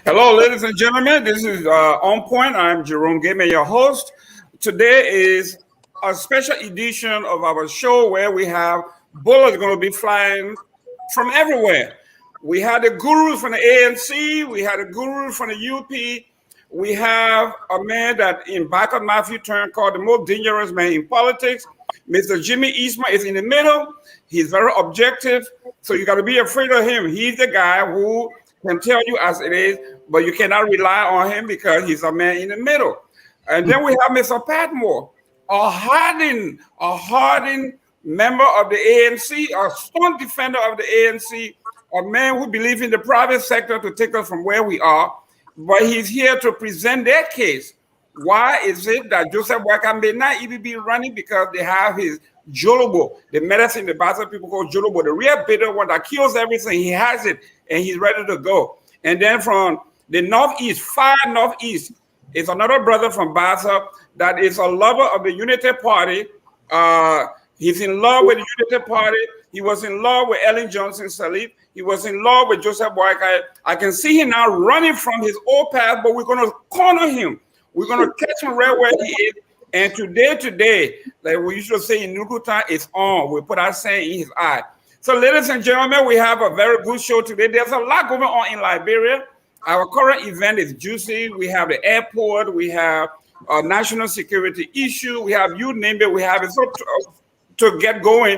Hello, ladies and gentlemen. This is On Point. I'm Jerome Gamer, your host. Today is a special edition of our show where we have bullets going to be flying from everywhere. We had the gurus from the ANC. We had a guru from the UP. We have a man that in back of Matthew term called the most dangerous man in politics. Mr. Jimmy Eastman is in the middle. He's very objective. So you got to be afraid of him. He's the guy who can tell you as it is, but you cannot rely on him because he's a man in the middle. And then we have Mr. Patmore, a hardened member of the ANC, a strong defender of the ANC, a man who believes in the private sector to take us from where we are, but he's here to present their case. Why is it that Joseph Weah may not even be running? Because they have his Jolobo, the medicine the Bassa people call Jolobo, the real bitter one that kills everything. He has it and he's ready to go. And then from the northeast, far northeast, is another brother from Bassa that is a lover of the Unity Party. He's in love with the Unity Party. He was in love with Ellen Johnson Sirleaf. He was in love with Joseph Boyka. I can see him now running from his old path, but we're going to corner him. We're going to catch him right where he is. And today, like we used to say in Nukuta, it's on. We put our saying in his eye. So, ladies and gentlemen, we have a very good show today. There's a lot going on in Liberia. Our current event is juicy. We have the airport. We have a national security issue. We have, you name it, we have it. So to get going,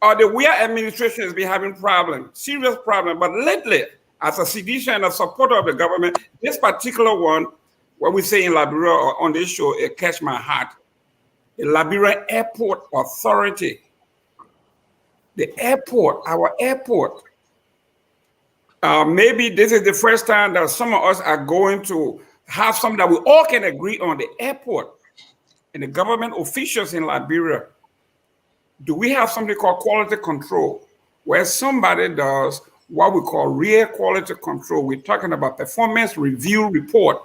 the Weah administration has been having problems, serious problems. But lately, as a citizen and a supporter of the government, this particular one, what we say in Liberia on this show, it catch my heart. The Liberia Airport Authority, the airport, our airport. Maybe this is the first time that some of us are going to have something that we all can agree on, the airport and the government officials in Liberia. Do we have something called quality control, where somebody does what we call real quality control? We're talking about performance review report.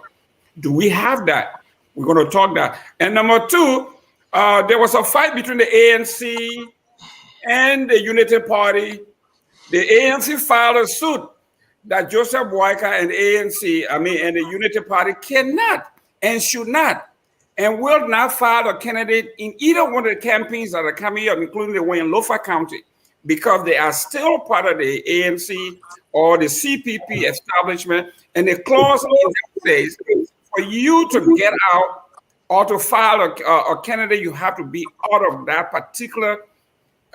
Do we have that? We're going to talk that. And number two, there was a fight between the ANC and the Unity Party. The ANC filed a suit that Joseph Boyka and the ANC, and the Unity Party cannot and should not and will not file a candidate in either one of the campaigns that are coming up, including the one in Lofa County, because they are still part of the ANC or the CPP establishment. And the clause says for you to get out or to file a candidate, you have to be out of that particular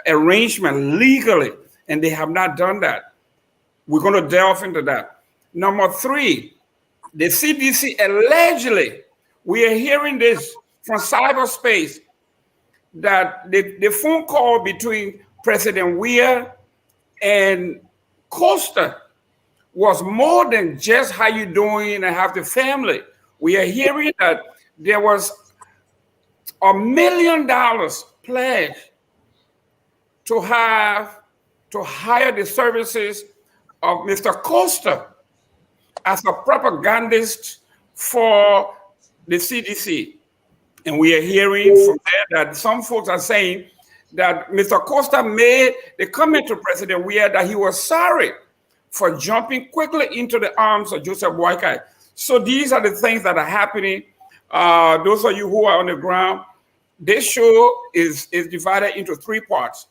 arrangement legally. And they have not done that. We're going to delve into that. Number three, the CDC allegedly, we are hearing this from cyberspace, that the phone call between President Weah and Coata was more than just how you doing and have the family. We are hearing that there was $1 million pledged to hire the services of Mr. Coata as a propagandist for the CDC. And we are hearing from there that some folks are saying that Mr. Coata made the comment to President Weah that he was sorry for jumping quickly into the arms of Joseph Boyka. So these are the things that are happening. Those of you who are on the ground, this show is divided into three parts.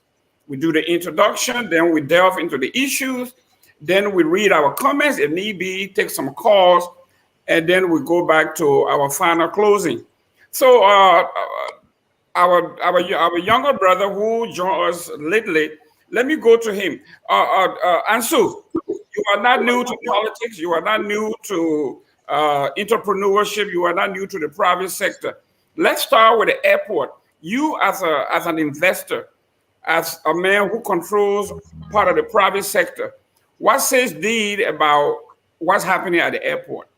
We do the introduction, then we delve into the issues, then we read our comments, if need be, take some calls, and then we go back to our final closing. So our younger brother who joined us lately, let me go to him. Ansu, you are not new to politics. You are not new to entrepreneurship. You are not new to the private sector. Let's start with the airport. You as an investor, as a man who controls part of the private sector, what says Deed about what's happening at the airport?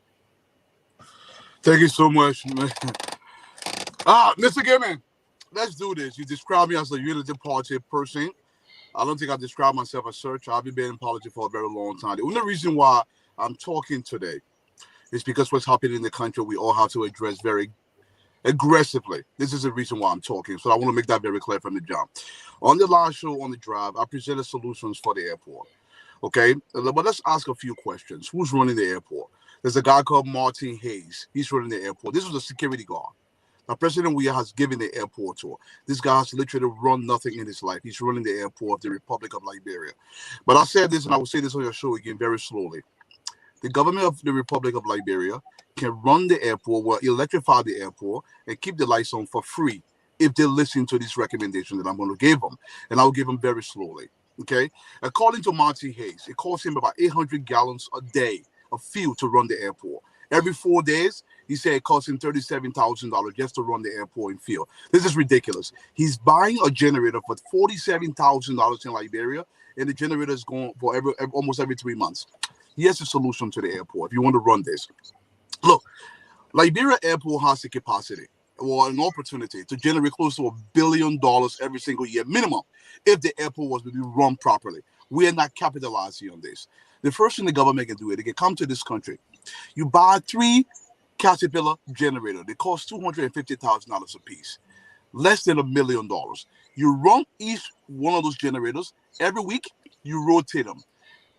Thank you so much, man. Mr. Gamer, let's do this. You describe me as a Unity Party person. I don't think I describe myself as such. I've been in politics for a very long time. The only reason why I'm talking today is because what's happening in the country, we all have to address very aggressively. This is the reason why I'm talking. So I want to make that very clear from the jump. On the last show on the drive, I presented solutions for the airport. Okay, but let's ask a few questions. Who's running the airport? There's a guy called Martin Hayes. He's running the airport. This was a security guard. Now, President Weah has given the airport to her. This guy has literally run nothing in his life. He's running the airport of the Republic of Liberia. But I said this, and I will say this on your show again very slowly. The government of the Republic of Liberia can run the airport, will electrify the airport, and keep the lights on for free if they listen to this recommendation that I'm going to give them. And I'll give them very slowly. Okay? According to Marty Hayes, it costs him about 800 gallons a day of fuel to run the airport. Every 4 days, he said it costs him $37,000 just to run the airport in fuel. This is ridiculous. He's buying a generator for $47,000 in Liberia, and the generator is going for almost every 3 months. Here's a solution to the airport if you want to run this. Look, Liberia Airport has the capacity or an opportunity to generate close to $1 billion every single year minimum if the airport was to be run properly. We are not capitalizing on this. The first thing the government can do is they can come to this country. You buy 3 Caterpillar generators. They cost $250,000 a piece, less than $1 million. You run each one of those generators every week. You rotate them.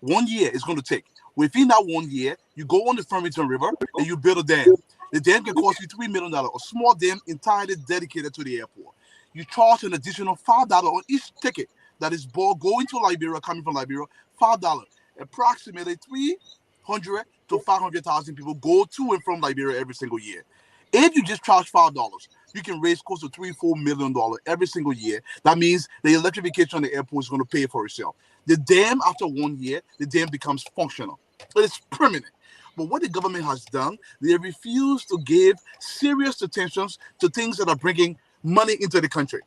1 year is going to take. Within that 1 year, you go on the Farmington River and you build a dam. The dam can cost you $3 million, a small dam entirely dedicated to the airport. You charge an additional $5 on each ticket that is bought going to Liberia, coming from Liberia, $5. Approximately 300 to 500,000 people go to and from Liberia every single year. If you just charge $5, you can raise close to $3-4 million every single year. That means the electrification of the airport is going to pay for itself. The dam, after 1 year, the dam becomes functional. It's permanent. But what the government has done, they refuse to give serious attention to things that are bringing money into the country.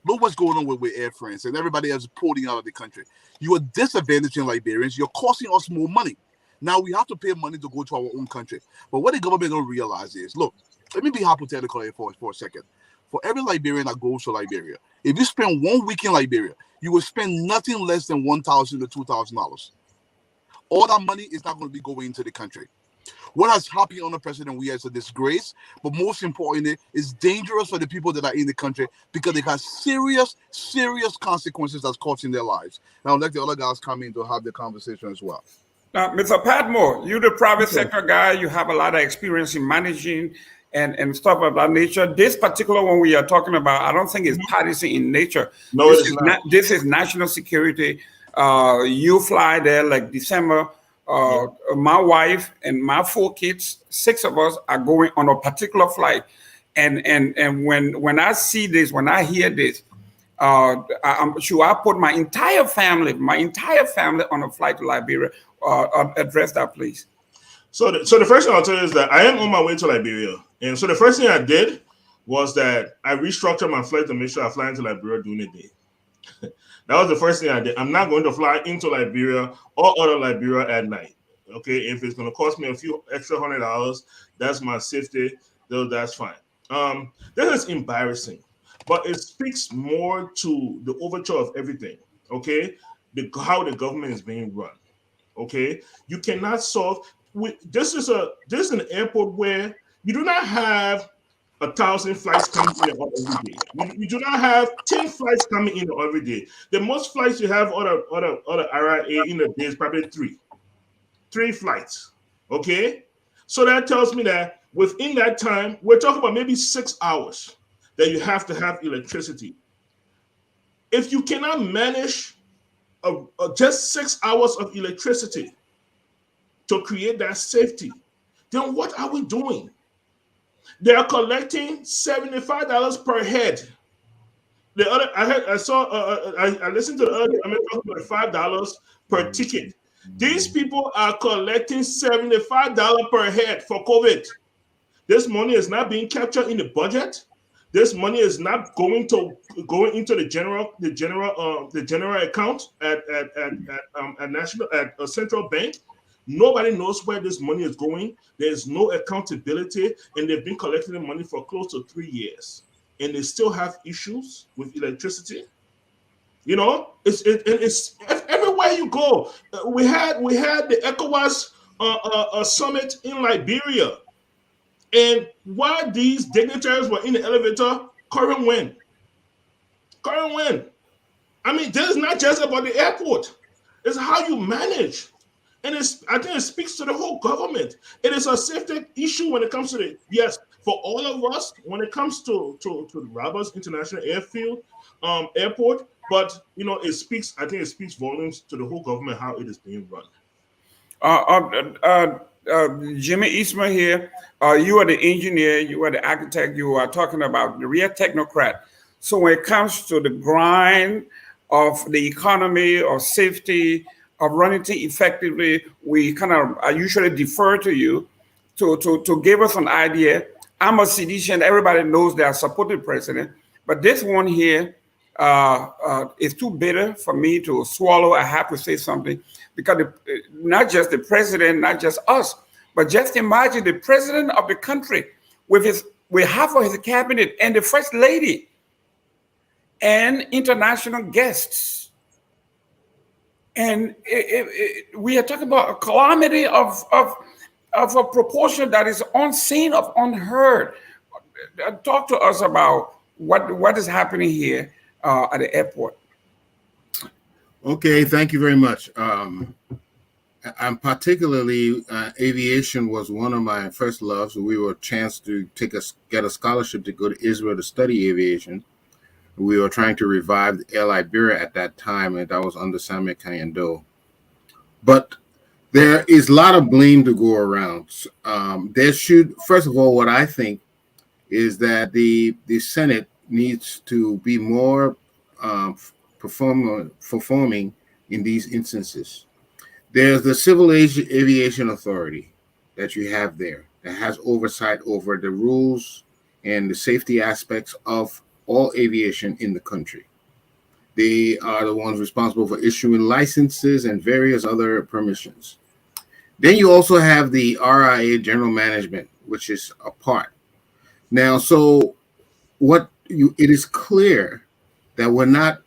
Look what's going on with Air France and everybody else pulling out of the country. You are disadvantaging Liberians. You're costing us more money. Now we have to pay money to go to our own country. But what the government don't realize is, look, let me be hypothetical here for a second. For every Liberian that goes to Liberia, if you spend 1 week in Liberia, you will spend nothing less than $1,000 to $2,000. All that money is not going to be going into the country. What has happened under President Weah is a disgrace, but most importantly, it's dangerous for the people that are in the country because it has serious, serious consequences that's costing their lives. Now, I'll let the other guys come in to have the conversation as well. Now, Mr. Padmore, you're the private sector guy. You have a lot of experience in managing and stuff of that nature. This particular one we are talking about, I don't think it's partisan in nature. No, this it's is not. This is national security. You fly there like December. My wife and my 4 kids, 6 of us are going on a particular flight. And when I see this, when I hear this, I'm sure I put my entire family on a flight to Liberia. Address that, please. So the first thing I'll tell you is that I am on my way to Liberia. And so the first thing I did was that I restructured my flight to make sure I fly into Liberia during the day. That was the first thing I did. I'm not going to fly into Liberia or out of Liberia at night. Okay, if it's going to cost me a few extra $100, that's my safety. Though that's fine. This is embarrassing, but it speaks more to the overture of everything. Okay, how the government is being run. Okay, you cannot solve. This is an airport where you do not have 1,000 flights coming in every day. You do not have 10 flights coming in every day. The most flights you have on the RIA in a day is probably 3 flights. Okay, so that tells me that within that time, we're talking about maybe 6 hours that you have to have electricity. If you cannot manage just 6 hours of electricity to create that safety, then what are we doing? They are collecting $75 per head. The other, I listened to the other. I talking about $5 per ticket. These people are collecting $75 per head for COVID. This money is not being captured in the budget. This money is not going into the general account at a central bank. Nobody knows where this money is going. There's no accountability, and they've been collecting the money for close to 3 years, and they still have issues with electricity. You know, it's everywhere you go. We had the ECOWAS summit in Liberia, and while these dignitaries were in the elevator, current win. I mean, this is not just about the airport. It's how you manage. And I think it speaks to the whole government. It is a safety issue when it comes to yes, for all of us, when it comes to Roberts International Airfield, airport. But it speaks. I think it speaks volumes to the whole government how it is being run. Jimmy Eastman here. You are the engineer, you are the architect, you are talking about the real technocrat. So when it comes to the grind of the economy, of safety, of running things effectively, we kind of I usually defer to you to give us an idea. I'm a seditious, everybody knows that I support the president, but this one here is too bitter for me to swallow. I have to say something because not just the president, not just us, but just imagine the president of the country with half of his cabinet and the first lady and international guests. And we are talking about a calamity of a proportion that is unseen of unheard. Talk to us about what is happening here at the airport. Okay, thank you very much. I'm particularly aviation was one of my first loves. We were a chance to get a scholarship to go to Israel to study aviation. We were trying to revive Air Liberia at that time, and that was under Samuel Kanyando. But there is a lot of blame to go around. There should, first of all, what I think is that the Senate needs to be more performing in these instances. There's the Civil Aviation Authority that you have there that has oversight over the rules and the safety aspects of all aviation in the country. They are the ones responsible for issuing licenses and various other permissions. Then you also have the RIA General Management, which is a part. Now, so it is clear that we're not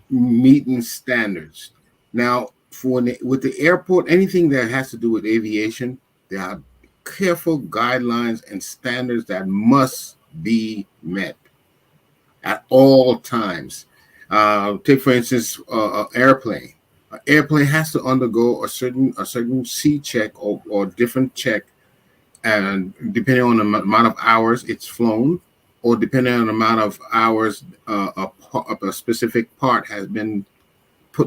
meeting standards. Now, with the airport, anything that has to do with aviation, there are careful guidelines and standards that must be met at all times. Take, for instance, an airplane. An airplane has to undergo a certain C check or different check, and depending on the amount of hours it's flown, or depending on the amount of hours a specific part has been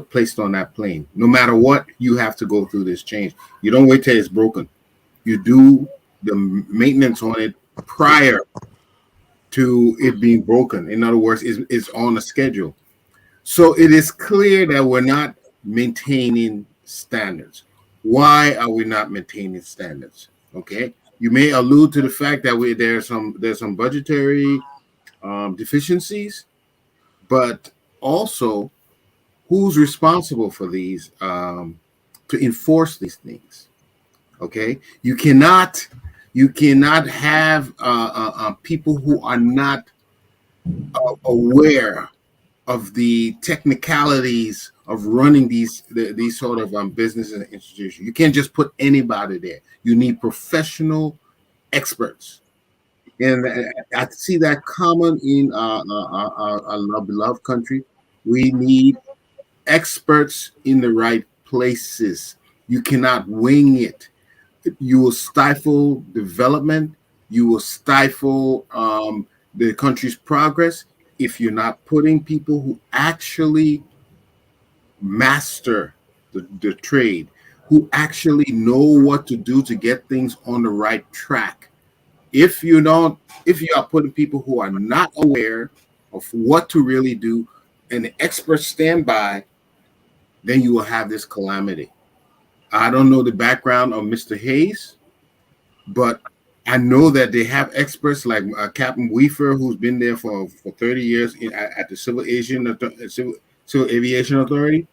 placed on that plane. No matter what, you have to go through this change. You don't wait till it's broken. You do the maintenance on it prior to it being broken. In other words, it's on a schedule. So it is clear that we're not maintaining standards. Why are we not maintaining standards? Okay, you may allude to the fact that there's some budgetary deficiencies, but also who's responsible for these to enforce these things? Okay, you cannot have people who are not aware of the technicalities of running these sort of businesses and institutions. You can't just put anybody there. You need professional experts, and I see that common in our beloved country. We need experts in the right places. You cannot wing it. You will stifle development. You will stifle the country's progress if you're not putting people who actually master the trade, who actually know what to do to get things on the right track. If you are putting people who are not aware of what to really do and the experts stand by, then you will have this calamity. I don't know the background of Mr. Hayes, but I know that they have experts like Captain Weah, who's been there for 30 years at the Civil Aviation Authority.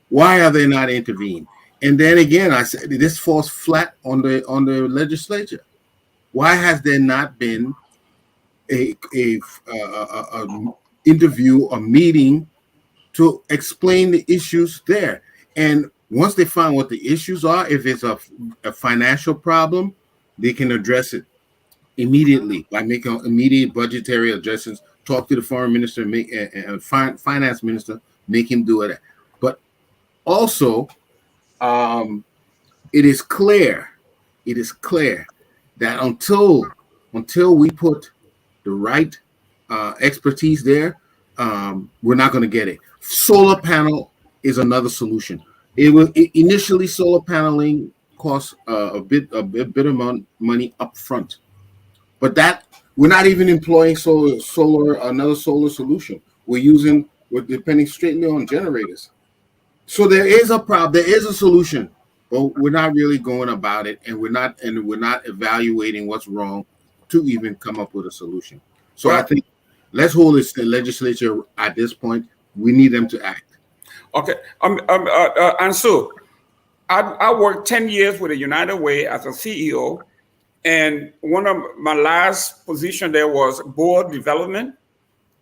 Why are they not intervening? And then again, I said this falls flat on the legislature. Why has there not been a interview, a meeting to explain the issues there? And once they find what the issues are, if it's a financial problem, they can address it immediately by making immediate budgetary adjustments. Talk to the foreign minister, and finance minister, make him do it. But also, it is clear that until we put the right expertise there, we're not going to get it. Solar panel is another solution. Initially solar paneling costs a bit of money up front, but that we're not even employing another solar solution. We're depending straightly on generators. So there is a problem. There is a solution, but we're not really going about it, and we're not evaluating what's wrong to even come up with a solution. So I think let's hold the legislature at this point. We need them to act. Okay. And so I worked 10 years with the United Way as a CEO, and one of my last position there was board development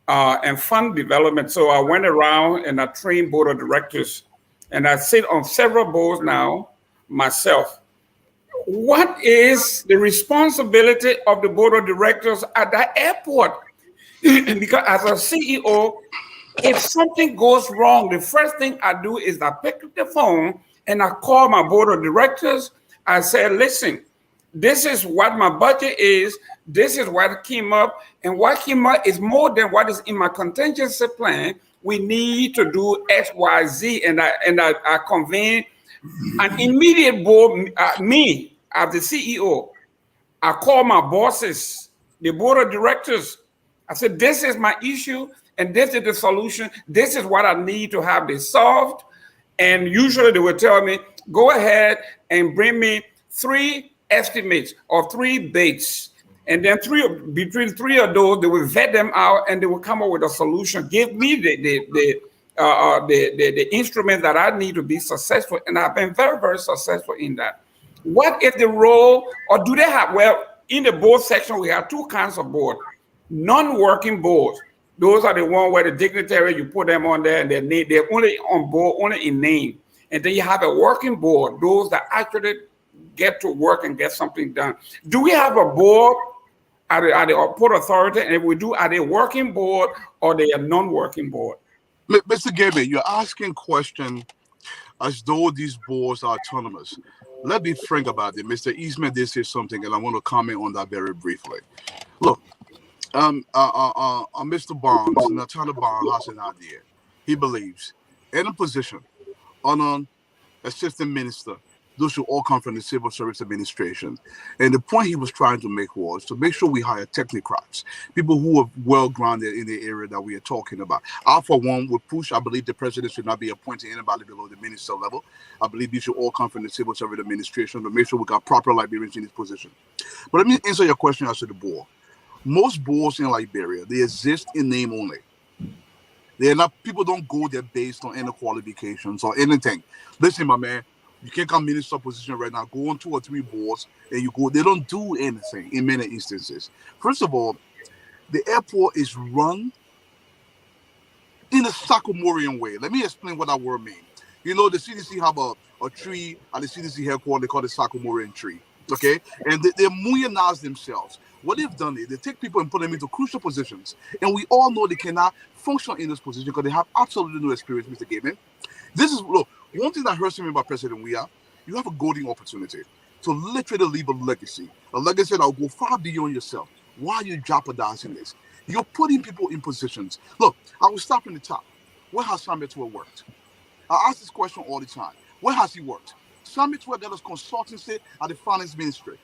and fund development. So I went around and I trained board of directors, and I sit on several boards now myself. What is the responsibility of the board of directors at that airport? Because as a CEO, if something goes wrong, the first thing I do is I pick up the phone and I call my board of directors. I say, listen, this is what my budget is. This is what came up. And what came up is more than what is in my contingency plan. We need to do X, Y, Z. And I convene an immediate board, me as the CEO. I call my bosses, the board of directors. I said, this is my issue, and this is the solution. This is what I need to have this solved. And usually they will tell me, go ahead and bring me 3 estimates or 3 bids. And then between 3 of those, they will vet them out and they will come up with a solution. Give me the instrument that I need to be successful. And I've been very, very successful in that. What is the role, or do they have, well, in the board section, we have 2 kinds of board. Non-working boards. Those are the ones where the dignitary, you put them on there and they're only on board, only in name. And then you have a working board, those that actually get to work and get something done. Do we have a board at the Port Authority? And if we do, are they working board or they a non-working board? Mr. Gabe, you're asking question as though these boards are autonomous. Let me frank about it. Mr. Eastman did say something, and I want to comment on that very briefly. Look, Mr. Barnes, Nathaniel Barnes has an idea. He believes in a position on an assistant minister, those should all come from the civil service administration. And the point he was trying to make was to make sure we hire technocrats, people who are well-grounded in the area that we are talking about. I, for one, would push, I believe the president should not be appointing anybody below the minister level. I believe these should all come from the civil service administration to make sure we got proper Liberians in this position. But let me answer your question as to the board. Most boards in Liberia, they exist in name only. They're not, people don't go there based on any qualifications or anything. Listen, my man, you can't come minister position right now, go on 2 or 3 boards and you go, they don't do anything in many instances. First of all, the airport is run in a Sacramorian way. Let me explain what that word means. You know, the CDC have a tree at the CDC headquarters, they call it Sacramorian tree. Okay? And they Muyanize themselves. What they've done is they take people and put them into crucial positions. And we all know they cannot function in this position because they have absolutely no experience, Mr. Gaiman. This is, look, one thing that hurts me about President Weah, you have a golden opportunity to literally leave a legacy that will go far beyond yourself. Why are you jeopardizing this? You're putting people in positions. Look, I will stop in the top. Where has Sam Metwell worked? I ask this question all the time. Where has he worked? Sam Metwell got us consultancy at the finance ministry.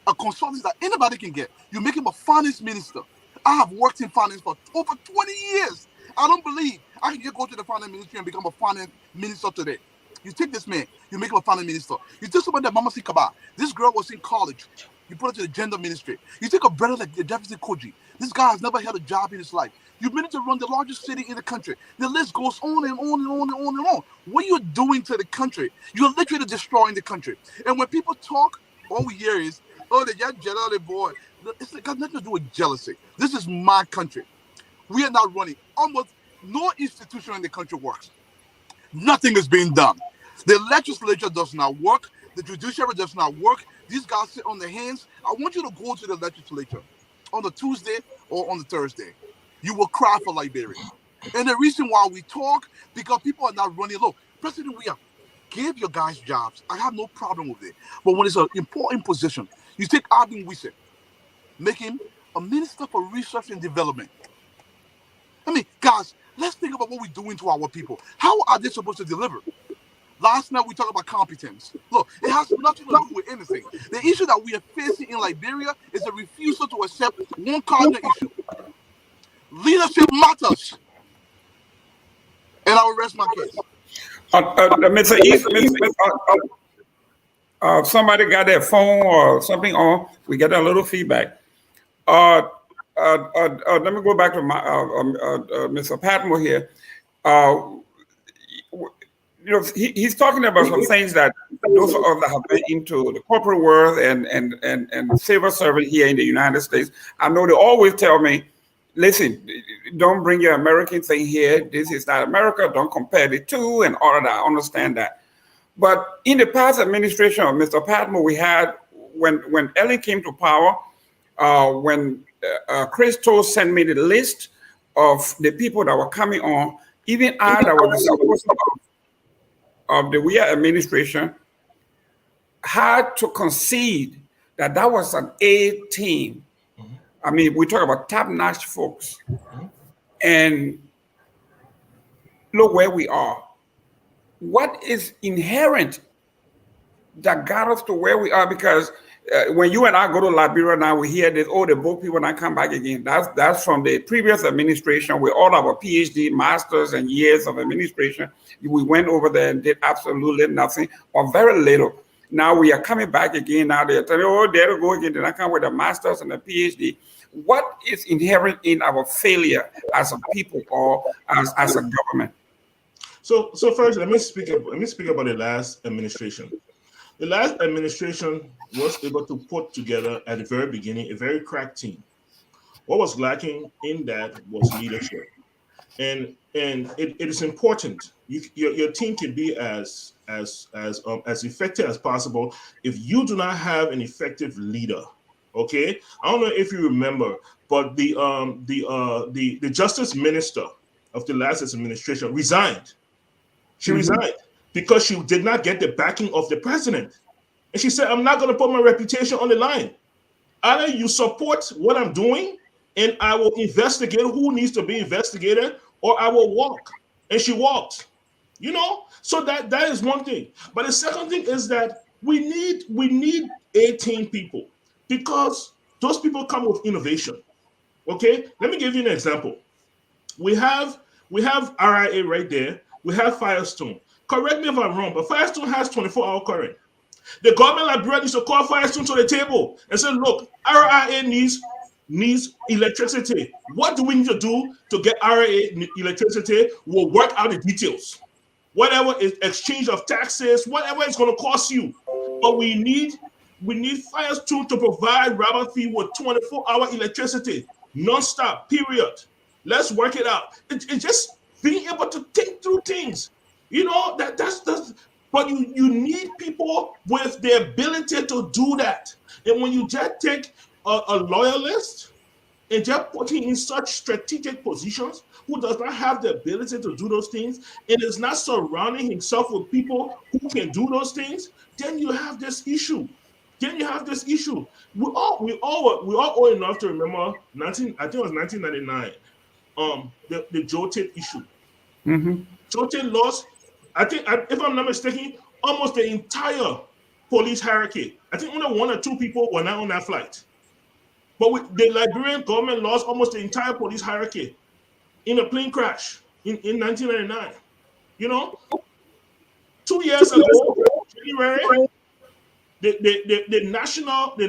A consultant that anybody can get. You make him a finance minister. I have worked in finance for over 20 years. I don't believe I can just go to the finance ministry and become a finance minister today. You take this man, you make him a finance minister. You take somebody like Mama Sikaba. This girl was in college. You put her to the gender ministry. You take a brother like Jefferson Koji. This guy has never had a job in his life. You managed to run the largest city in the country. The list goes on and on and on and on and on. What are you doing to the country? You're literally destroying the country. And when people talk, all we hear is, oh, the young jealous boy. It's got nothing to do with jealousy. This is my country. We are not running. Almost no institution in the country works. Nothing is being done. The legislature does not work. The judiciary does not work. These guys sit on their hands. I want you to go to the legislature on the Tuesday or on the Thursday. You will cry for Liberia. And the reason why we talk, because people are not running. Look, President Weah, give your guys jobs. I have no problem with it. But when it's an important position, you take Arvin Wiese, make him a minister for research and development. I mean, guys, let's think about what we're doing to our people. How are they supposed to deliver? Last night we talked about competence. Look, it has nothing to do with anything. The issue that we are facing in Liberia is a refusal to accept one cardinal issue. Leadership matters. And I will rest my case. Mr. East, somebody got their phone or something on. We get a little feedback. Let me go back to my Mr. Patmore here. He's talking about some things that those of us that have been into the corporate world and civil service here in the United States. I know they always tell me, listen, don't bring your American thing here. This is not America. Don't compare the two and all of that. I understand that. But in the past administration of Mr. Patmore, we had, when Ellen came to power, when Chris Toll sent me the list of the people that were coming on, even I that was the spokesman of the Weah administration, had to concede that that was an A team. I mean, we talk about top-notch folks. And look where we are. What is inherent that got us to where we are? Because when you and I go to Liberia now, we hear this, oh, the boat people not come back again. That's from the previous administration with all our PhD, masters, and years of administration. We went over there and did absolutely nothing or very little. Now we are coming back again. Now they're telling, oh, there we go again. Then I come with a master's and a PhD. What is inherent in our failure as a people or as a government? So first, let me speak about the last administration. The last administration was able to put together at the very beginning a very cracked team. What was lacking in that was leadership, and it is important. Your team can be as effective as possible if you do not have an effective leader. Okay, I don't know if you remember, but the justice minister of the last administration resigned. She resigned because she did not get the backing of the president. And she said, I'm not going to put my reputation on the line. Either you support what I'm doing and I will investigate who needs to be investigated, or I will walk. And she walked. So that is one thing. But the second thing is that we need 18 people, because those people come with innovation. Okay? Let me give you an example. We have RIA right there. We have Firestone. Correct me if I'm wrong, but Firestone has 24-hour current. The government Liberia needs to call Firestone to the table and say, look, RIA needs electricity. What do we need to do to get RIA electricity? We'll work out the details. Whatever is exchange of taxes, whatever it's going to cost you. But we need Firestone to provide Robert Fee with 24-hour electricity, non-stop, period. Let's work it out. It's just being able to think through things. That's but you need people with the ability to do that. And when you just take a loyalist and just put him in such strategic positions who does not have the ability to do those things and is not surrounding himself with people who can do those things, then you have this issue. We all old enough to remember I think it was 1999. The Joe Tate issue. Joe Tate lost, I think, if I'm not mistaken, almost the entire police hierarchy. I think only one or two people were not on that flight. But the Liberian government lost almost the entire police hierarchy in a plane crash in 1999. 2 years ago, January, the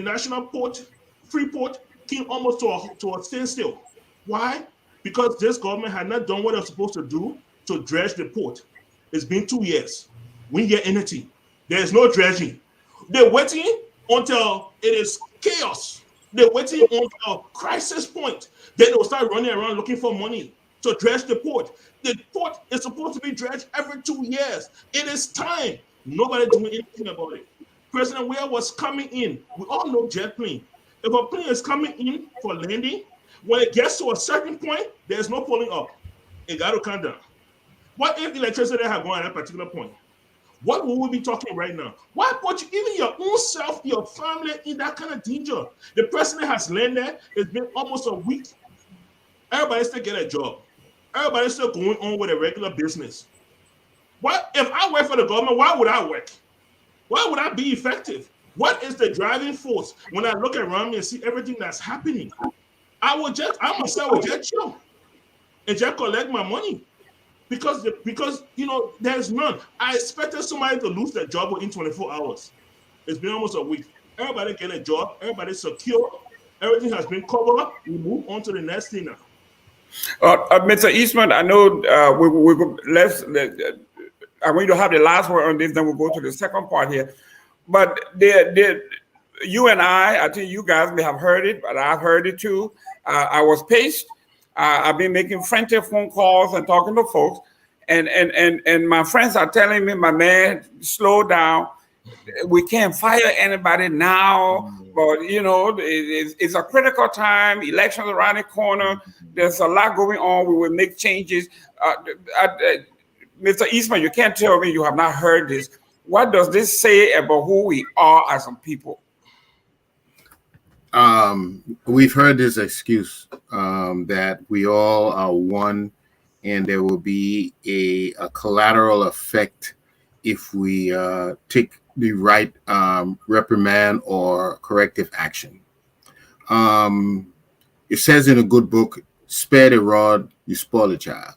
national port, Freeport, came almost to a standstill. Why? Because this government had not done what it was supposed to do to dredge the port. It's been 2 years. We get anything. There's no dredging. They're waiting until it is chaos. They're waiting until crisis point. Then they'll start running around looking for money to dredge the port. The port is supposed to be dredged every 2 years. It is time. Nobody doing anything about it. President Weah was coming in. We all know jet plane. If a plane is coming in for landing, when it gets to a certain point, there's no pulling up. It got to come down. What if electricity had gone at that particular point? what will we be talking right now? Why put even your own self, your family in that kind of danger? The president has landed. It's been almost a week. Everybody still get a job. Everybody's still going on with a regular business. What if I work for the government? Why would I work? Why would I be effective? What is the driving force when I look around me and see everything that's happening? I myself would just chill and just collect my money because there's none. I expected somebody to lose their job within 24 hours. It's been almost a week. Everybody get a job. Everybody's secure. Everything has been covered up. We move on to the next thing now. Mr. Eastman, I know I want you to have the last word on this, then we'll go to the second part here. But you and I think you guys may have heard it, but I've heard it too. I was paced. I've been making frantic phone calls and talking to folks, and my friends are telling me, my man, slow down. We can't fire anybody now, but it's a critical time. Elections around the corner. There's a lot going on. We will make changes. Mr. Eastman, you can't tell me you have not heard this. What does this say about who we are as a people? We've heard this excuse that we all are one, and there will be a collateral effect if we take the right reprimand or corrective action. It says in a good book, spare the rod, you spoil the child.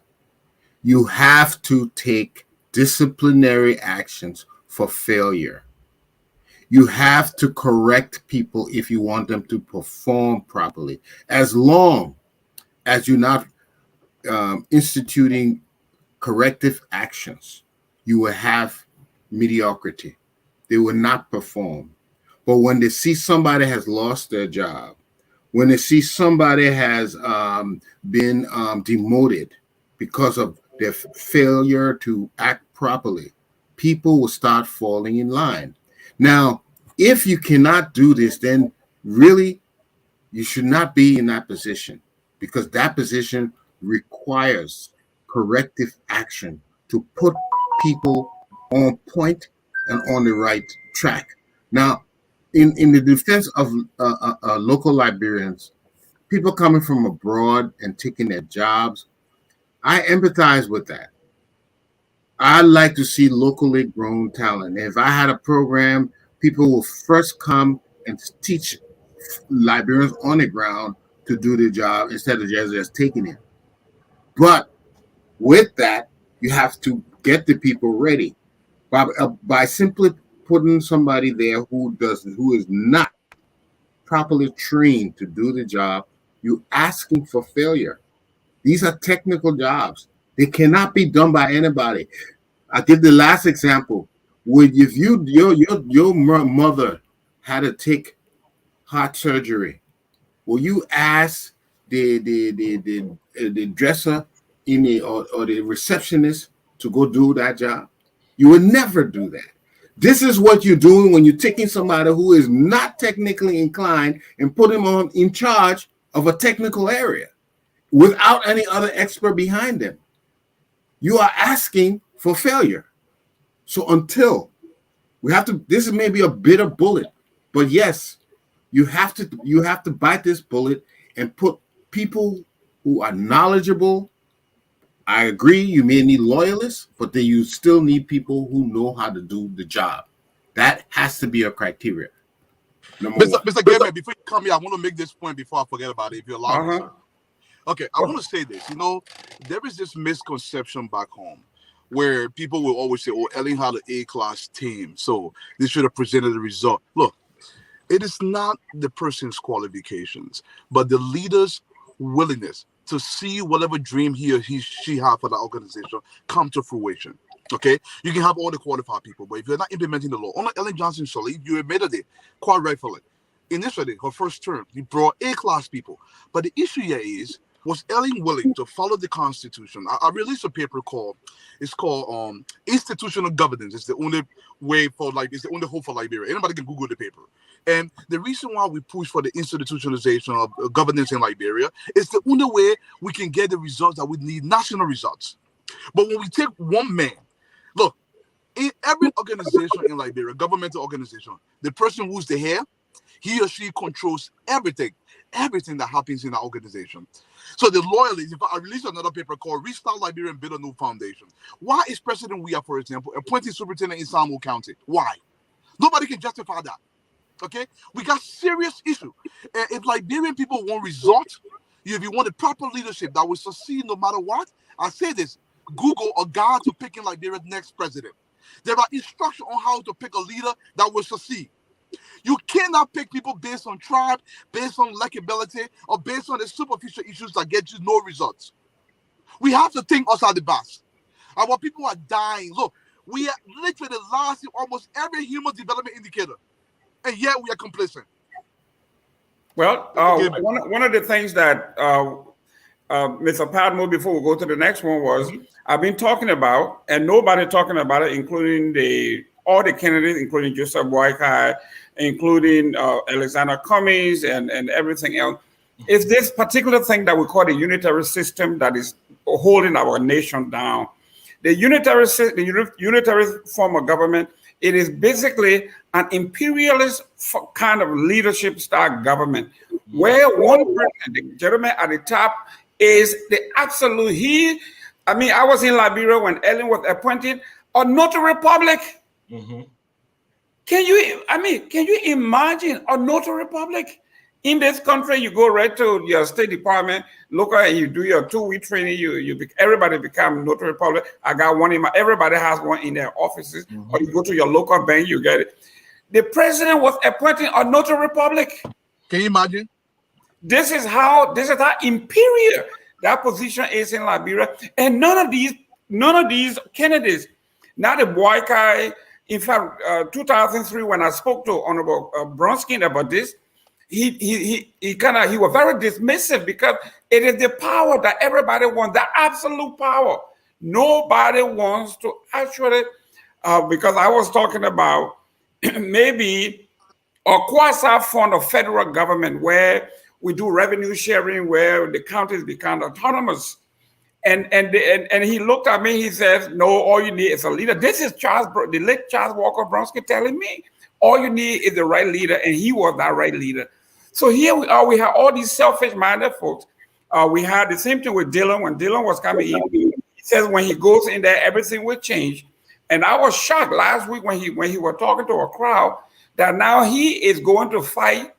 You have to take disciplinary actions for failure. You have to correct people if you want them to perform properly. As long as you're not instituting corrective actions, you will have mediocrity. They will not perform. But when they see somebody has lost their job, when they see somebody has been demoted because of their failure to act properly, people will start falling in line. Now, if you cannot do this, then really you should not be in that position, because that position requires corrective action to put people on point and on the right track. Now, in the defense of local Liberians, people coming from abroad and taking their jobs, I empathize with that. I like to see locally grown talent. If I had a program, people will first come and teach Liberians on the ground to do the job instead of just taking it. But with that, you have to get the people ready by simply putting somebody there who is not properly trained to do the job. You're asking for failure. These are technical jobs. They cannot be done by anybody. I'll give the last example. If your mother had to take heart surgery, will you ask the dresser or the receptionist to go do that job? You would never do that. This is what you're doing when you're taking somebody who is not technically inclined and put him in charge of a technical area without any other expert behind them. You are asking for failure. So until we have to, this may be a bitter bullet, but yes, you have to bite this bullet and put people who are knowledgeable. I agree, you may need loyalists, but then you still need people who know how to do the job. That has to be a criteria. Mr. Gov't, before you come here, I want to make this point before I forget about it, if you allow me, sir. Okay, I want to say this. There is this misconception back home where people will always say, oh, Ellen had an A-class team, so they should have presented the result. Look, it is not the person's qualifications, but the leader's willingness to see whatever dream he or she have for the organization come to fruition. Okay, you can have all the qualified people, but if you're not implementing the law, unlike Ellen Johnson Sully, you admitted it quite rightfully. Initially, her first term, you brought A-class people, but the issue here is, was Ellen willing to follow the Constitution? I released a paper called Institutional Governance. It's the only way it's the only hope for Liberia. Anybody can Google the paper. And the reason why we push for the institutionalization of governance in Liberia is the only way we can get the results that we need, national results. But when we take one man, look, In every organization in Liberia, governmental organization, the person who's the head, he or she controls everything that happens in the organization. So the loyalists, if I release another paper called Restart Liberia and Build a New Foundation. Why is President Weah, for example, appointing superintendent in Samuel County? Why? Nobody can justify that. Okay? We got serious issue. And if Liberian people want results, if you want a proper leadership that will succeed no matter what, I say this, Google a guide to picking Liberia's next president. There are instructions on how to pick a leader that will succeed. You cannot pick people based on tribe, based on likability, or based on the superficial issues that get you no results. We have to think outside the box. Our people are dying. Look, we are literally lost in almost every human development indicator, and yet we are complacent. Well, one of the things that Mr. Padmo, before we go to the next one, was I've been talking about, and nobody talking about it, including all the candidates, including Joseph Weah, including Alexander Cummings and everything else, is this particular thing that we call the unitary system that is holding our nation down. The unitary form of government, it is basically an imperialist kind of leadership style government, where one person, the gentleman at the top, is the absolute I was in Liberia when Ellen was appointed, a notary public. Mm-hmm. Can you imagine a notary public? In this country, you go right to your State Department, local, and you do your 2-week training. Everybody become notary public. I got one everybody has one in their offices. Or you go to your local bank, you get it. The president was appointing a notary public. Can you imagine? This is how imperial that position is in Liberia. And none of these candidates, not the boy guy. In fact, 2003, when I spoke to Honorable Bronskin about this, he was very dismissive, because it is the power that everybody wants, the absolute power. Nobody wants to actually, because I was talking about maybe a quasi fund of federal government where we do revenue sharing, where the counties become autonomous. And he looked at me, he says, no, all you need is a leader. This is the late Charles Walker Bronsky telling me, all you need is the right leader, and he was that right leader. So here we are, we have all these selfish-minded folks. We had the same thing with Dylan. When Dylan was coming in, he says when he goes in there, everything will change. And I was shocked last week when he was talking to a crowd that now he is going to fight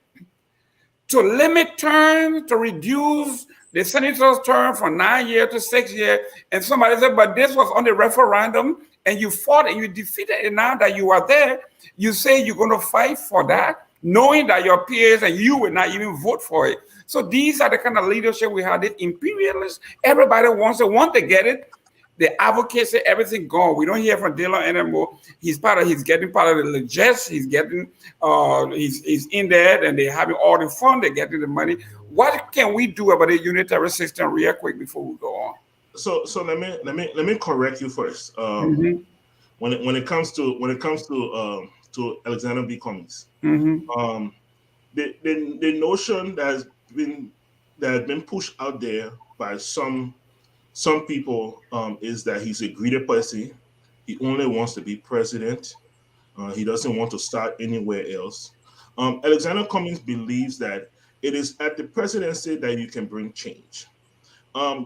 to limit terms, to reduce the senator's term from 9 years to 6 years. And somebody said, but this was on the referendum, and you fought and you defeated it. Now that you are there, you say you're going to fight for that, knowing that your peers and you will not even vote for it. So these are the kind of leadership we have. This imperialist, everybody wants to get it. The advocacy, everything gone. We don't hear from Dylan anymore. He's getting part of the legis. He's getting, he's in there, and they're having all the fun. They're getting the money. What can we do about the unitary system, real quick, before we go on? So let me correct you first. When it comes to Alexander B. Cummings, the notion that has been pushed out there by some people is that he's a greedy person. He only wants to be president. He doesn't want to start anywhere else. Alexander Cummings believes that it is at the presidency that you can bring change.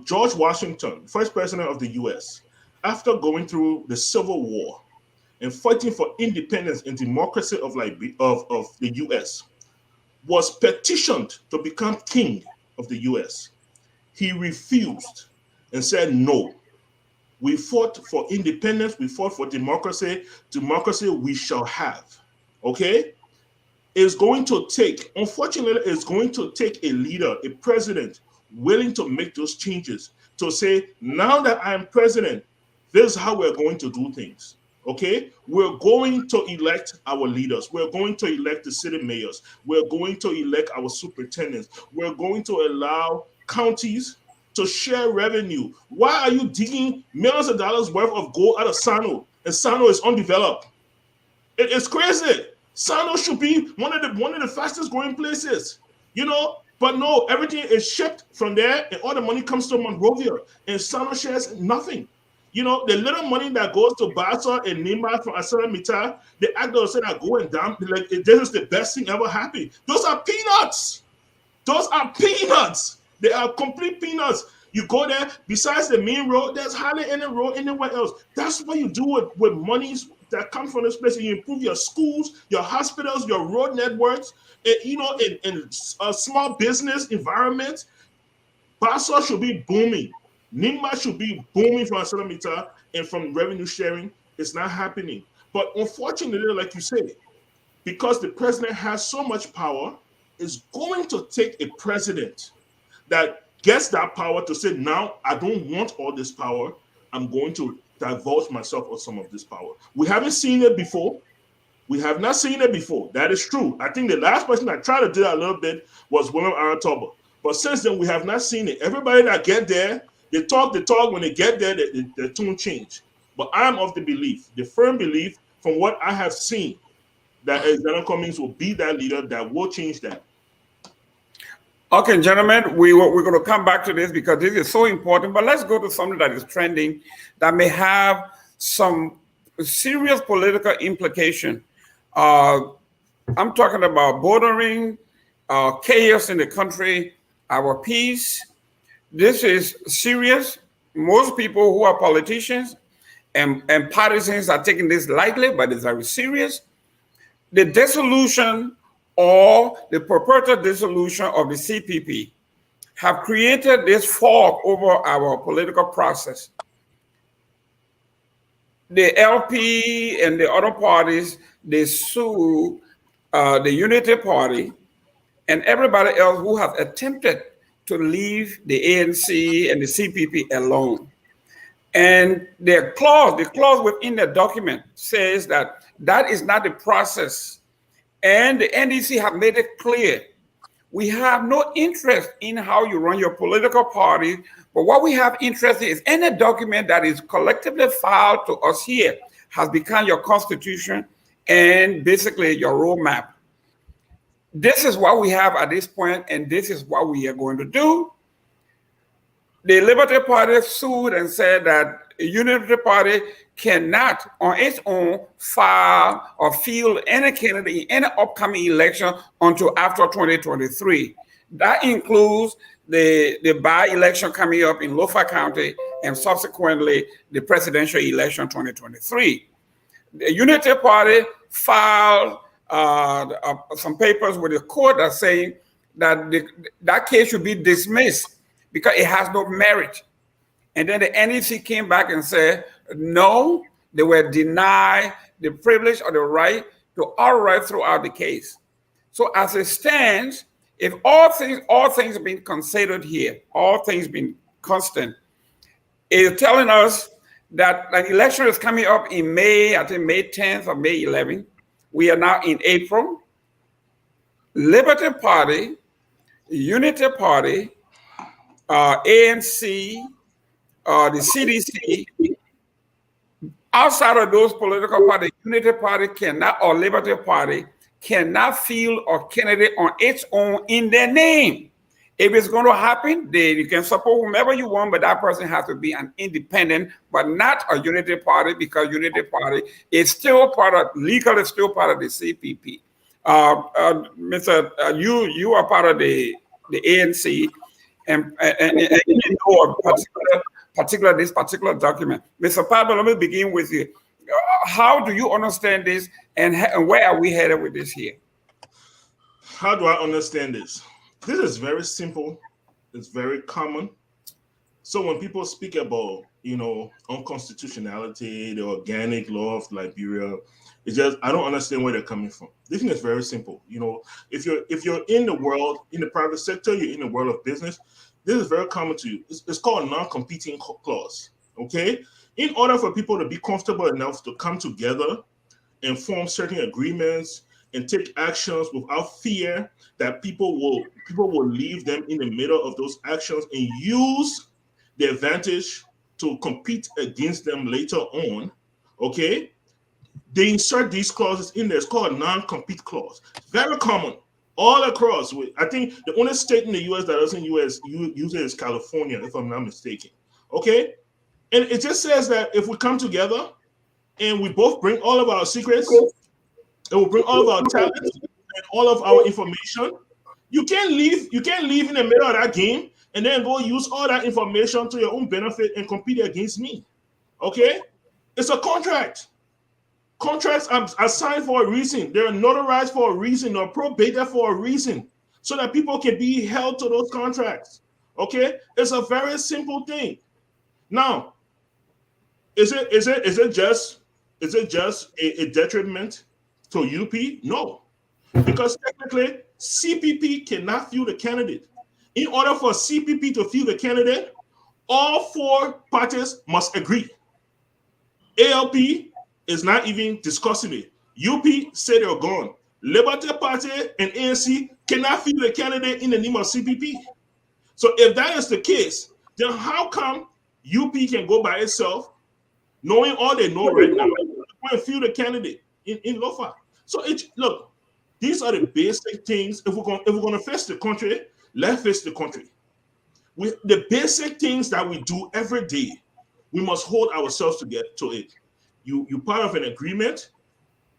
George Washington, first president of the U.S., after going through the Civil War and fighting for independence and democracy of the U.S., was petitioned to become king of the U.S. He refused and said, no, we fought for independence, we fought for democracy we shall have, okay? Unfortunately, it's going to take a leader, a president, willing to make those changes, to say, now that I'm president, this is how we're going to do things, okay? We're going to elect our leaders. We're going to elect the city mayors. We're going to elect our superintendents. We're going to allow counties to share revenue. Why are you digging millions of dollars worth of gold out of Sano, and Sano is undeveloped? It's crazy. Sano should be one of the fastest growing places, but no, everything is shipped from there, and all the money comes to Monrovia, and Sano shares nothing. You know, the little money that goes to Basa and Nima from Asala Mita, the actors say that going down, like this is the best thing ever happened. Those are peanuts. Those are peanuts. They are complete peanuts. You go there, besides the main road, there's hardly any road anywhere else. That's what you do with monies that come from this place. You improve your schools, your hospitals, your road networks, and, you know, in a small business environment. Basa should be booming. Nima should be booming from Asalamita and from revenue sharing. It's not happening. But unfortunately, like you say, because the president has so much power, it's going to take a president that gets that power to say, now I don't want all this power. I'm going to divulge myself of some of this power. We haven't seen it before. We have not seen it before. That is true. I think the last person that tried to do that a little bit was William Aratoba. But since then, we have not seen it. Everybody that get there, they talk. When they get there, the tune change. But I'm of the belief, the firm belief, from what I have seen, that Alexander Cummings will be that leader that will change that. Okay, gentlemen, we're going to come back to this because this is so important. But let's go to something that is trending that may have some serious political implication. I'm talking about bordering, chaos in the country, our peace. This is serious. Most people who are politicians and partisans are taking this lightly, but it's very serious. The dissolution or the purported dissolution of the CPP have created this fog over our political process. The LP and the other parties, they sue the Unity Party and everybody else who have attempted to leave the ANC and the CPP alone. And the clause within the document says that that is not the process. And the NDC have made it clear. We have no interest in how you run your political party, but what we have interest in is any document that is collectively filed to us here has become your constitution and basically your roadmap. This is what we have at this point, and this is what we are going to do. The Liberty Party sued and said that the Unity Party cannot, on its own, file or field any candidate in any upcoming election until after 2023. That includes the by-election coming up in Lofa County and subsequently the presidential election 2023. The Unity Party filed some papers with the court that saying that that case should be dismissed because it has no merit. And then the NEC came back and said, no, they were denied the privilege or the right to outright throw out the case. So as it stands, if all things have been considered here, all things been constant, it's telling us that an election is coming up in May, I think May 10th or May 11th. We are now in April. Liberty Party, Unity Party, ANC, the CDC, outside of those political parties, Unity Party cannot, or Liberty Party cannot field a candidate on its own in their name. If it's going to happen, then you can support whomever you want, but that person has to be an independent, but not a Unity Party, because Unity Party is still legally still part of the CPP. Mr. You are part of the ANC, and you know this particular document. Mr. Pablo, let me begin with you. How do you understand this, and where are we headed with this here? How do I understand this? This is very simple. It's very common. So when people speak about, unconstitutionality, the organic law of Liberia, it's just, I don't understand where they're coming from. This thing is very simple. If you're in the world, in the private sector, you're in the world of business, this is very common to you. It's called non-competing clause. Okay? In order for people to be comfortable enough to come together and form certain agreements and take actions without fear that people will leave them in the middle of those actions and use the advantage to compete against them later on, okay? They insert these clauses in there. It's called non-compete clause. Very common all across. I think the only state in the U.S. that doesn't use it is California, if I'm not mistaken, okay? And it just says that if we come together and we both bring all of our secrets, and we bring all of our talents and all of our information, you can't leave in the middle of that game and then go use all that information to your own benefit and compete against me. Okay? It's a contract. Contracts are signed for a reason. They're notarized for a reason. They're probated for a reason, so that people can be held to those contracts. Okay? It's a very simple thing. Now, is it just a detriment to UP? No, because technically CPP cannot field a candidate. In order for CPP to field a candidate, all four parties must agree. ALP is not even discussing it. UP said they're gone. Liberty Party and ANC cannot field a candidate in the name of CPP. So if that is the case, then how come UP can go by itself, knowing all they know right now, and field a candidate in Lofa? So look, these are the basic things. If we're going to face the country, let's face the country. The basic things that we do every day, we must hold ourselves to it. You part of an agreement,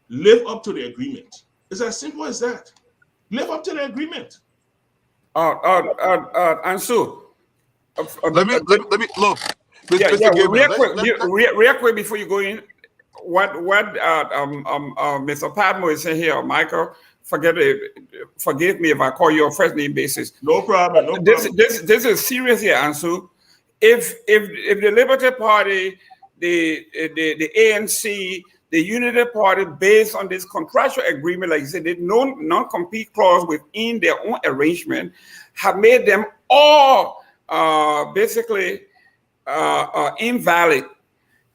live up to the agreement. It's as simple as that. Live up to the agreement. And so, let me look. Real quick before you go in, what Mr. Padmo is saying here, or Michael, forgive me if I call you a first name basis. No problem. This is serious here, Ansu. If the Liberty Party, the ANC, the Unity Party, based on this contractual agreement, like you said, no non-compete clause within their own arrangement, have made them all basically invalid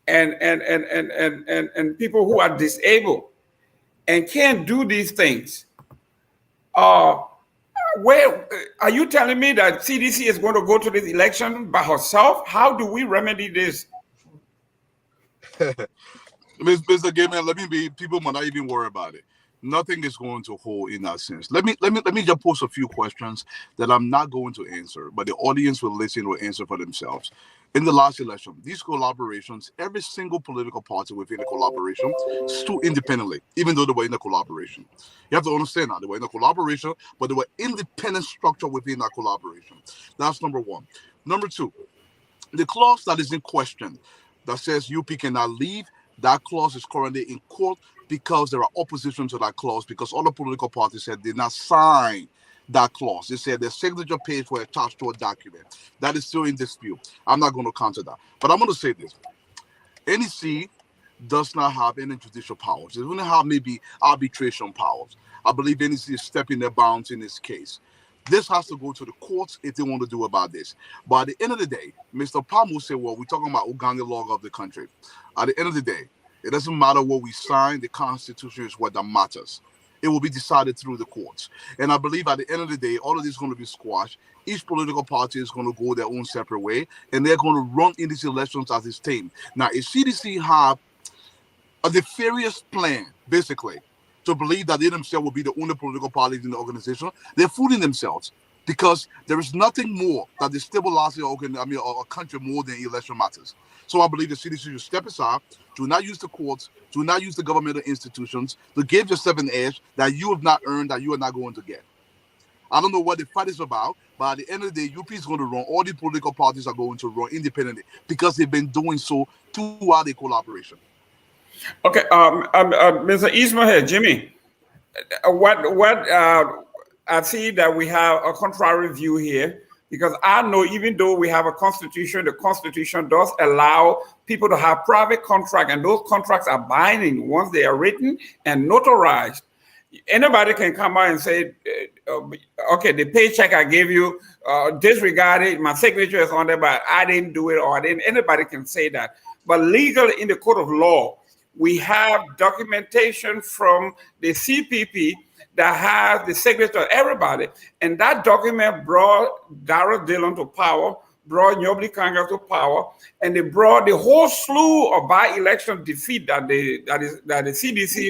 and people who are disabled and can't do these things. Where are you telling me that CDC is going to go to this election by herself? How do we remedy this? Mr. Gayman, let me be. People might not even worry about it. Nothing is going to hold in that sense. Let me just pose a few questions that I'm not going to answer, but the audience will listen, will answer for themselves. In the last election, these collaborations, every single political party within the collaboration stood independently, even though they were in a collaboration. You have to understand that they were in a collaboration, but they were independent structure within that collaboration. That's number one. Number two, the clause that is in question that says UP cannot leave, that clause is currently in court because there are opposition to that clause, because other political parties said they did not sign that clause. They said their signature page were attached to a document. That is still in dispute. I'm not going to counter that. But I'm going to say this. NEC does not have any judicial powers. They only have maybe arbitration powers. I believe NEC is stepping their bounds in this case. This has to go to the courts if they want to do about this. But at the end of the day, Mr. Palm will say, well, we're talking about Uganda law of the country. At the end of the day, it doesn't matter what we sign. The Constitution is what that matters. It will be decided through the courts. And I believe at the end of the day, all of this is going to be squashed. Each political party is going to go their own separate way, and they're going to run in these elections as a team. Now, if CDC have a nefarious plan, basically, to believe that they themselves will be the only political parties in the organization, they're fooling themselves, because there is nothing more that destabilizes a country more than election matters. So I believe the CDC should step aside, do not use the courts, do not use the governmental institutions to give yourself an edge that you have not earned, that you are not going to get. I don't know what the fight is about, but at the end of the day, UP is going to run. All the political parties are going to run independently because they've been doing so throughout the collaboration. Okay, Mr. Ismail, Jimmy, I see that we have a contrary view here, because I know even though we have a constitution, the constitution does allow people to have private contracts, and those contracts are binding once they are written and notarized. Anybody can come out and say, okay, the paycheck I gave you, disregard it, my signature is on there, but I didn't do it, or I didn't. Anybody can say that. But legally, in the court of law, we have documentation from the CPP that has the signature of everybody. And that document brought Darrell Dillon to power, brought Nyobli Kanga to power, and they brought the whole slew of by-election defeat that the CDC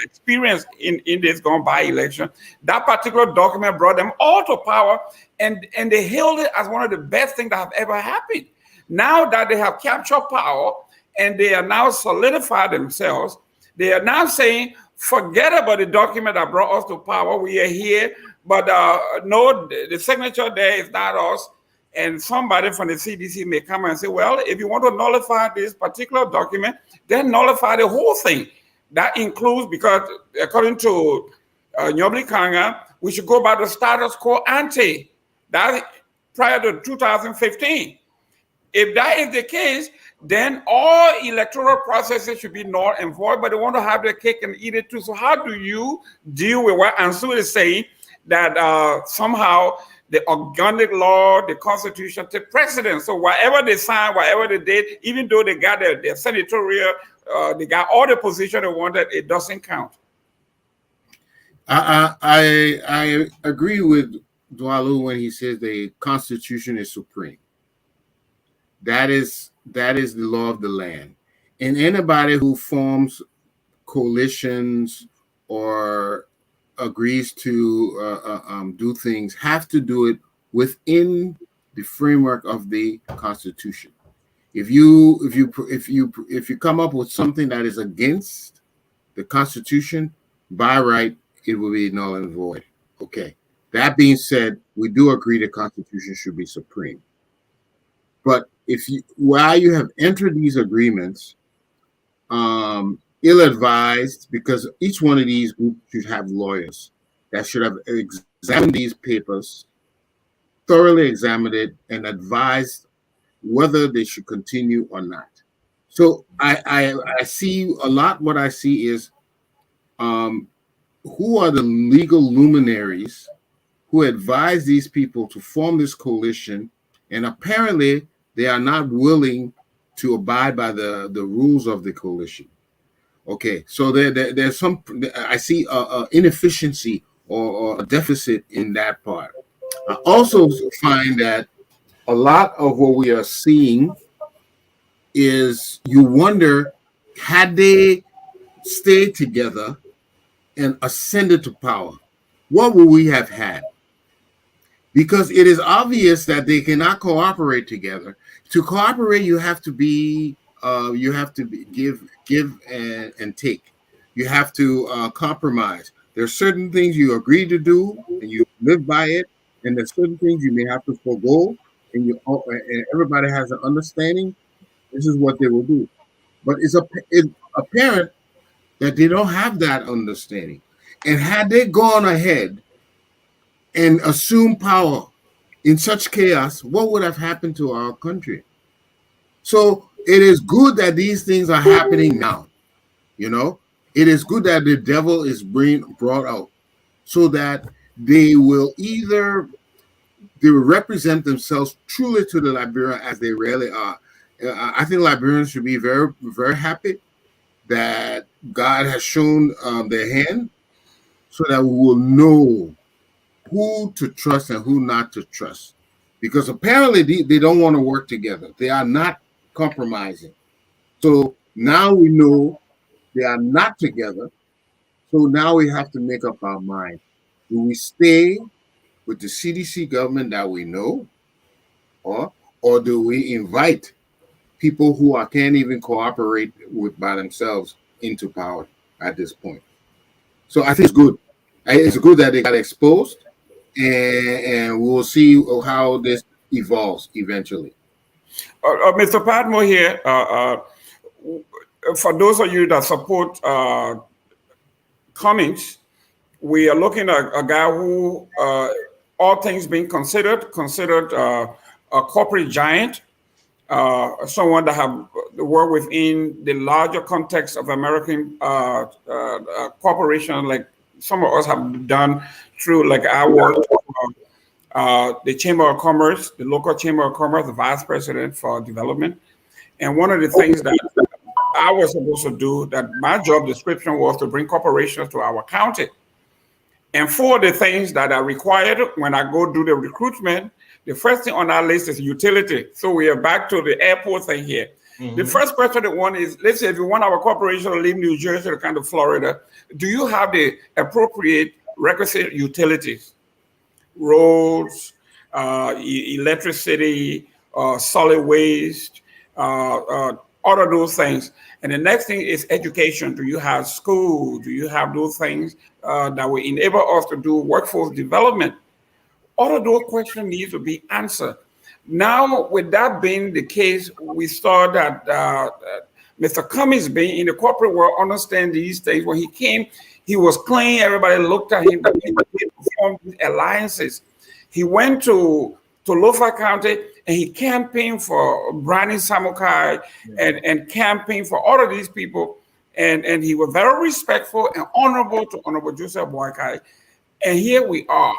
experienced in this gone by-election. That particular document brought them all to power, and they hailed it as one of the best things that have ever happened. Now that they have captured power and they are now solidified themselves, they are now saying, forget about the document that brought us to power. We are here, but no, the signature there is not us. And somebody from the CDC may come and say, well, if you want to nullify this particular document, then nullify the whole thing. That includes, because according to Nyobli Kanga, we should go by the status quo ante. That prior to 2015. If that is the case, then all electoral processes should be null and void, but they want to have their cake and eat it too. So how do you deal with what Ansu is saying, that somehow the organic law, the Constitution take precedence? So whatever they sign, whatever they did, even though they got their senatorial, they got all the position they wanted, it doesn't count. I agree with Dwalu when he says the Constitution is supreme. That is the law of the land. And anybody who forms coalitions or agrees to do things have to do it within the framework of the Constitution. If you come up with something that is against the Constitution, by right, it will be null and void. Okay. That being said, we do agree the Constitution should be supreme. But while you have entered these agreements, ill-advised, because each one of these groups should have lawyers that should have examined these papers, thoroughly examined it, and advised whether they should continue or not. So I see a lot. What I see is who are the legal luminaries who advise these people to form this coalition, and apparently they are not willing to abide by the rules of the coalition. Okay, so there's some, I see inefficiency or a deficit in that part. I also find that a lot of what we are seeing is, you wonder, had they stayed together and ascended to power, what would we have had? Because it is obvious that they cannot cooperate together. To cooperate, you have to be, give and take. You have to compromise. There are certain things you agree to do and you live by it, and there's certain things you may have to forego, and everybody has an understanding. This is what they will do. But it's apparent that they don't have that understanding. And had they gone ahead and assumed power in such chaos, what would have happened to our country? So it is good that these things are happening now. You know, it is good that the devil is brought out, so that they will represent themselves truly to the Liberian as they really are. I think Liberians should be very, very happy that God has shown their hand, so that we will know who to trust and who not to trust. Because apparently they don't want to work together. They are not compromising. So now we know they are not together. So now we have to make up our mind. Do we stay with the CDC government that we know, or do we invite people who can't even cooperate by themselves into power at this point? So I think it's good. It's good that they got exposed, and we'll see how this evolves eventually. Mr. Padmore here, for those of you that support Cummings, we are looking at a guy who, all things being considered a corporate giant, someone that have worked within the larger context of American corporation, like some of us have done through, like I worked the Chamber of Commerce, the local Chamber of Commerce, the vice president for development. And one of the things that I was supposed to do, that my job description was to bring corporations to our county. And for the things that are required when I go do the recruitment, the first thing on our list is utility. So we are back to the airport thing here. Mm-hmm. The first question that one is, let's say if you want our corporation to leave New Jersey to come to Florida, do you have the appropriate requisite utilities? Roads, electricity, solid waste, all of those things. And the next thing is education. Do you have school? Do you have those things that will enable us to do workforce development? All of those questions need to be answered. Now, with that being the case, we saw that Mr. Cummings, being in the corporate world, understand these things. When he came, he was clean. Everybody looked at him. That he performed these alliances. He went to Lofa County and he campaigned for Brani Samukai and campaigned for all of these people. And he was very respectful and honorable to Honorable Joseph Boakai. And here we are.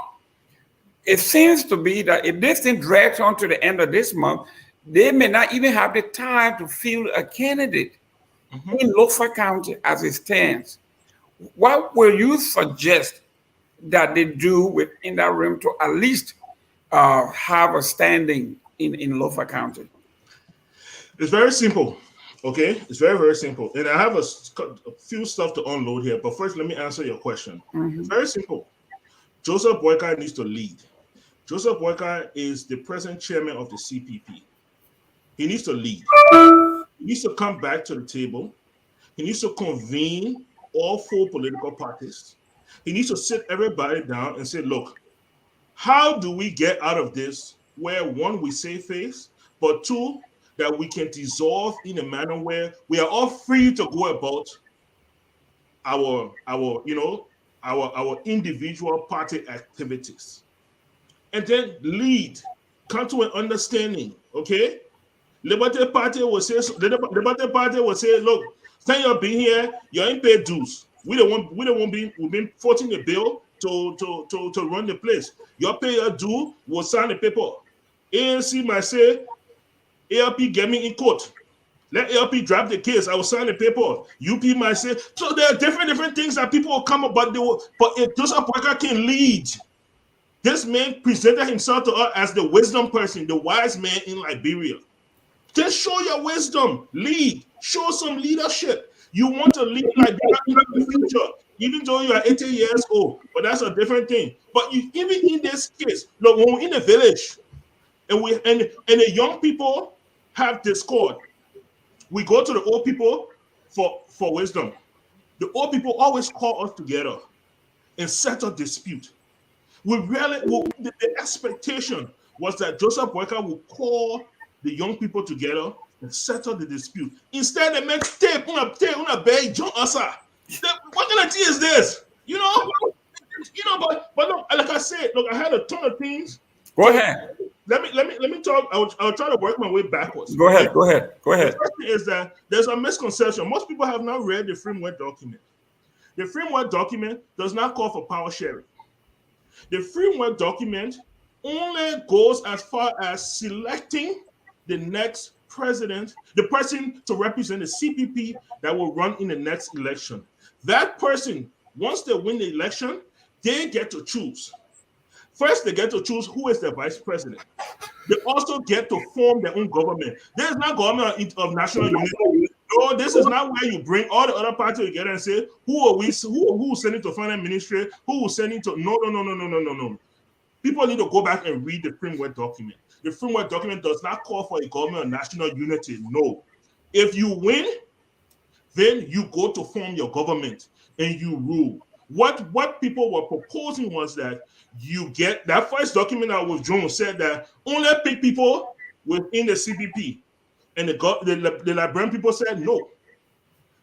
It seems to be that if this thing drags on to the end of this month, they may not even have the time to field a candidate in Lofa County as it stands. What will you suggest that they do within that realm to at least have a standing in Lofa County? It's very simple. Okay, it's very, very simple. And I have a few stuff to unload here. But first, let me answer your question. It's very simple. Joseph Boakai needs to lead. Joseph Boakai is the present chairman of the CPP. He needs to lead. He needs to come back to the table. He needs to convene all 4 political parties. He needs to sit everybody down and say, look, how do we get out of this where, 1, we save face, but 2, that we can dissolve in a manner where we are all free to go about our individual party activities. And then lead, come to an understanding, okay? Liberty Party will say, look, stand up being here, you ain't paid dues. We don't want we've been forcing a bill to run the place. You pay your due, we'll sign the paper. ANC might say, ALP get me in court. Let ALP drop the case. I will sign the paper. UP might say, so there are different things that people will come up, but if Joseph Boakai can lead, this man presented himself to us as the wisdom person, the wise man in Liberia. Just show your wisdom, lead, show some leadership. You want to lead Liberia in the future, even though you are 80 years old, but that's a different thing. But even in this case, look, when we're in the village and the young people have discord, we go to the old people for wisdom. The old people always call us together and settle dispute. The expectation was that Joseph Boakai would call the young people together and settle the dispute. Instead, they make tape on a bag, John Asa. What kind of tea is this? But look, like I said, look, I had a ton of things. Go ahead. Let me talk. I'll try to work my way backwards. Go ahead. The first thing is that there's a misconception. Most people have not read the framework document. The framework document does not call for power sharing. The framework document only goes as far as selecting the next president, the person to represent the CPP that will run in the next election. That person, once they win the election, they get to choose. First, they get to choose who is the vice president. They also get to form their own government. There is not government of national unity. No, this is not where you bring all the other parties together and say, who will send it to finance ministry, who will send it to no. People need to go back and read the framework document. The framework document does not call for a government of national unity. No. If you win, then you go to form your government and you rule. What people were proposing was that you get that first document that was drawn said that only pick people within the CPP. And the Liberian people said no.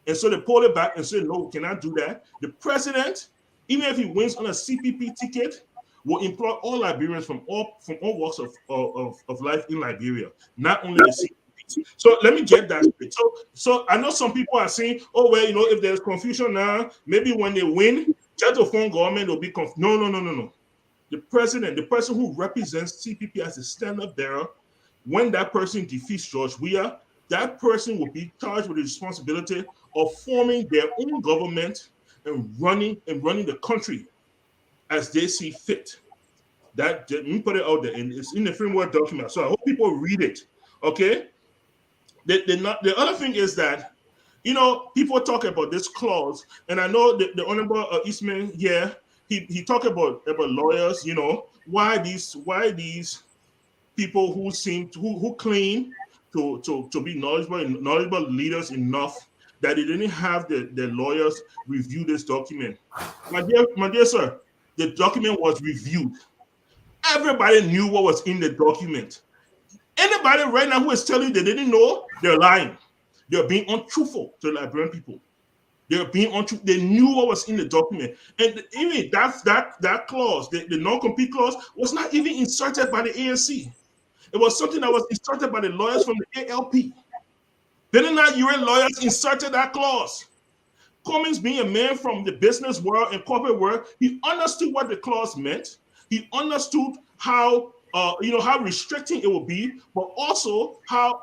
And so they pulled it back and said, no, we cannot do that. The president, even if he wins on a CPP ticket, will employ all Liberians from all walks of life in Liberia, not only the CPP. So let me get that straight. So I know some people are saying, oh, well, if there's confusion now, maybe when they win, try to form government will be confused. No. The president, the person who represents CPP as a standard bearer, when that person defeats George Weah, that person will be charged with the responsibility of forming their own government and running the country as they see fit. That let me put it out there, and it's in the framework document. So I hope people read it. Okay. The other thing is that people talk about this clause, and I know the Honorable Eastman here. He talked about lawyers. Why these people who who claim to be knowledgeable leaders enough that they didn't have the lawyers review this document. My dear sir, the document was reviewed. Everybody knew what was in the document. Anybody right now who is telling you they didn't know, they're lying. They're being untruthful to the Liberian people. They're being untruthful. They knew what was in the document. And even that clause, the non-compete clause, was not even inserted by the ANC. It was something that was inserted by the lawyers from the ALP. Then not your lawyers inserted that clause. Cummings, being a man from the business world and corporate world, he understood what the clause meant. He understood how how restricting it will be, but also how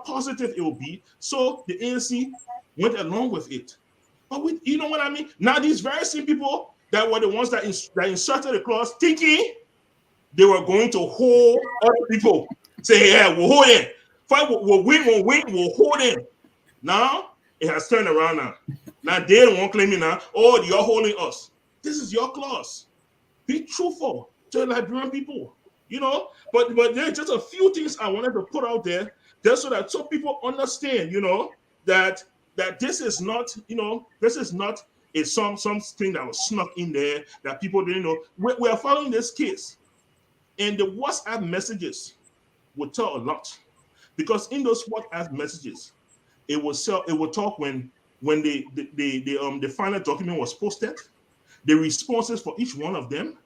positive it will be. So the ANC went along with it. But you know what I mean? Now these very same people that were the ones that inserted the clause, thinking they were going to hold other people. Say, yeah, we'll hold in. Fight, we'll win, we'll hold in. Now it has turned around now. Now they don't want claiming now, oh, you're holding us. This is your clause. Be truthful to the Liberian people. But there's just a few things I wanted to put out there just so that some people understand, that this is not, this is not something that was snuck in there that people didn't know. We are following this case. And the WhatsApp messages will tell a lot. Because in those WhatsApp messages, it will talk when the final document was posted, the responses for each one of them,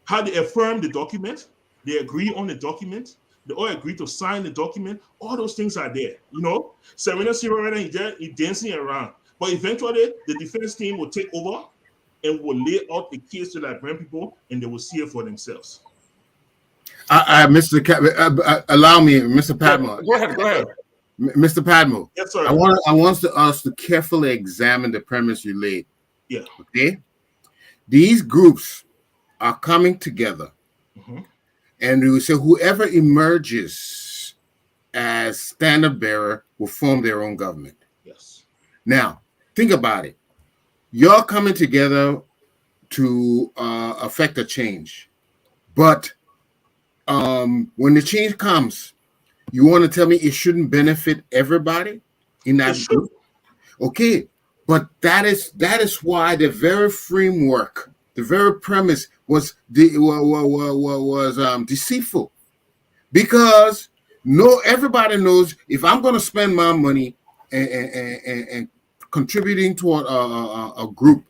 how they affirm the document, they agree on the document, they all agree to sign the document. All those things are there. Serena Silva is dancing around. But eventually, the defense team will take over and will lay out a case to the Liberian people, and they will see it for themselves. Allow me, Mr. Padmo. Go ahead. Mr. Padmo. Yes, sir. I want us to carefully examine the premise you laid. Yeah. Okay. These groups are coming together, and we say whoever emerges as standard bearer will form their own government. Yes. Now, think about it. You're coming together to affect a change, but when the change comes, you want to tell me it shouldn't benefit everybody in that group? Okay, but that is why the very framework, the very premise was deceitful, because everybody knows if I'm going to spend my money and contributing toward a group,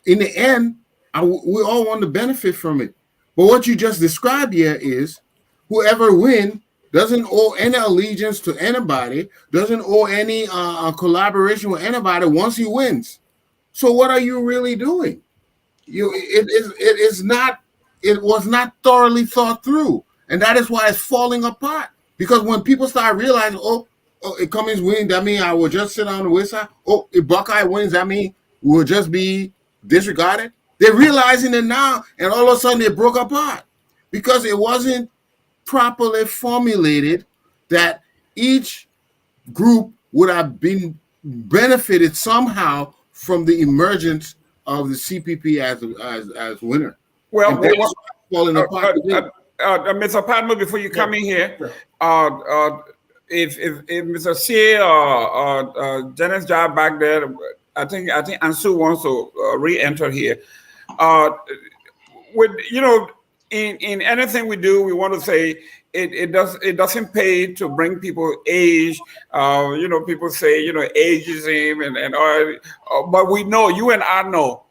in the end, we all want to benefit from it. But what you just described here is whoever wins doesn't owe any allegiance to anybody, doesn't owe any collaboration with anybody once he wins. So what are you really doing? It was not thoroughly thought through, and that is why it's falling apart. Because when people start realizing, if Cummings wins, that means I will just sit on the wayside. Oh, if Buckeye wins, that means we will just be disregarded. They're realizing it now, and all of a sudden they broke apart because it wasn't properly formulated that each group would have been benefited somehow from the emergence of the CPP as winner. Well, falling apart. Mr. Padmo, before you come in here, if Mr. C or Janice Job back there, I think Ansu wants to re-enter here. In anything we do, we want to say it doesn't pay to bring people age. People say ageism and all, but we know, you and I know,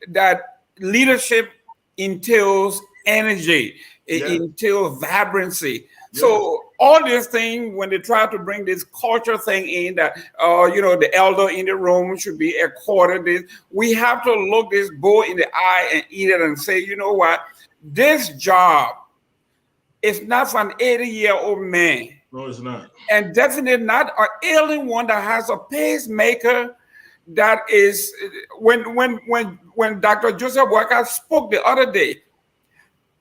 that leadership entails energy. It entails vibrancy. Yeah. So all these things, when they try to bring this culture thing in, that the elder in the room should be accorded this, we have to look this bull in the eye and eat it and say, you know what, this job is not for an 80-year-old man. No, it's not. And definitely not an ailing one that has a pacemaker. That is, when Dr. Joseph Weah spoke the other day,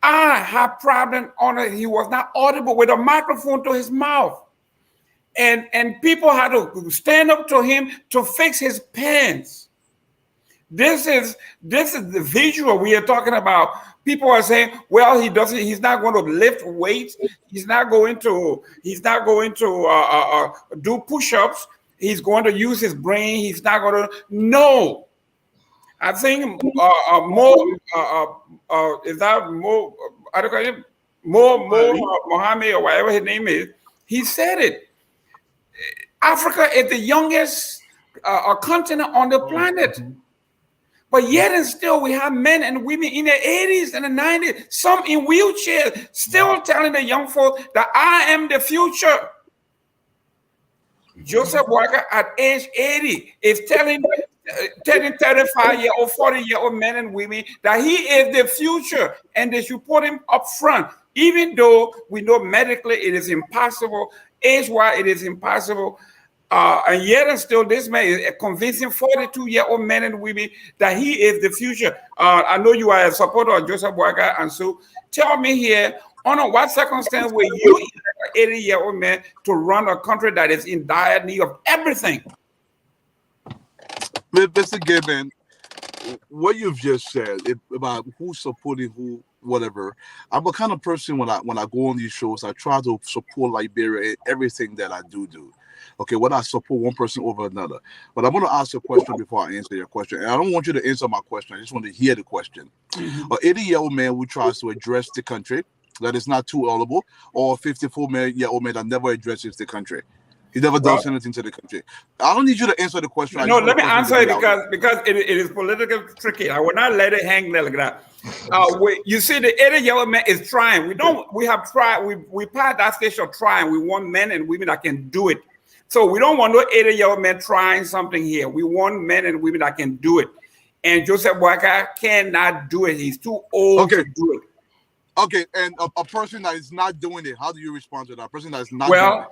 I have problem on it. He was not audible with a microphone to his mouth. And people had to stand up to him to fix his pants. This is the visual we are talking about. People are saying, well, he's not going to lift weights. He's not going to do push-ups. He's going to use his brain. He's not going to. No. I think is that Mo? I don't know, Mo Mohammed or whatever his name is. He said it. Africa is the youngest continent on the planet. But yet and still, we have men and women in their 80s and the 90s, some in wheelchairs, still telling the young folks that I am the future. Joseph Weah at age 80 is telling 35-year-old, 40-year-old men and women that he is the future and they should put him up front, even though we know medically it is impossible, age-wise it is impossible. And yet and still, this man is convincing 42-year-old men and women that he is the future. I know you are a supporter of Joseph Weah, and so tell me here, under what circumstance will you, an 80-year-old man, to run a country that is in dire need of everything? Mr. Gibbon, what you've just said about who's supporting who, whatever. I'm a kind of person when I go on these shows, I try to support Liberia in everything that I do. Okay, whether I support one person over another. But I'm going to ask a question before I answer your question. And I don't want you to answer my question. I just want to hear the question. An 80-year-old man who tries to address the country that is not too eligible, or a 54-year-old man that never addresses the country. He never does anything to the country. I don't need you to answer the question. No, let me answer it because it is politically tricky. I will not let it hang there like that. You see, the 80-year-old man is trying. We have tried. We passed that stage of trying. We want men and women that can do it. So we don't want no 80-year-old man trying something here. We want men and women that can do it. And Joseph Weah cannot do it. He's too old to do it. Okay, and a person that is not doing it, how do you respond to that? A person that is not doing it?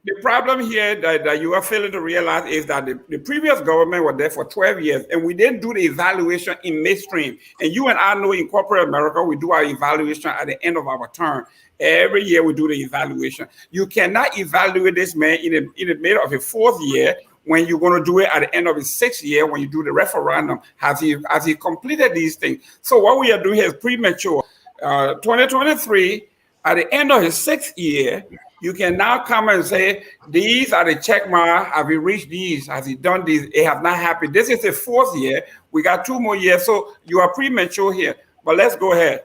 The problem here that you are failing to realize is that the previous government was there for 12 years and we didn't do the evaluation in midstream. And you and I know in corporate America, we do our evaluation at the end of our term. Every year we do the evaluation. You cannot evaluate this man in the middle of his 4th year when you're going to do it at the end of his 6th year when you do the referendum. Has he completed these things? So what we are doing here is premature. 2023, at the end of his 6th year, you can now come and say, these are the check mark. Have he reached these? Has he done these? It has not happened. This is the 4th year. We got 2 more years. So you are premature here. But let's go ahead.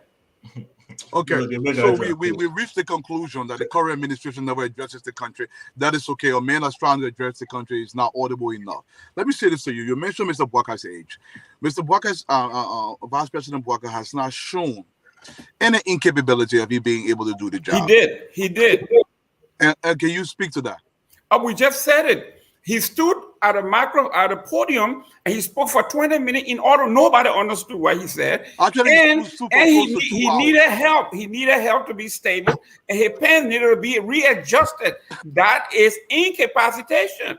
Okay, so we reached the conclusion that the current administration never addresses the country. That is okay. A man that's trying to address the country is not audible enough. Let me say this to you. You mentioned Mr. Weah's age. Mr. Weah's Vice President Weah has not shown any incapability of he being able to do the job. He did. And can you speak to that? We just said it. He stood at the podium and he spoke for 20 minutes in order. Nobody understood what he said. Actually, he needed help. He needed help to be stable, and his pen needed to be readjusted. That is incapacitation.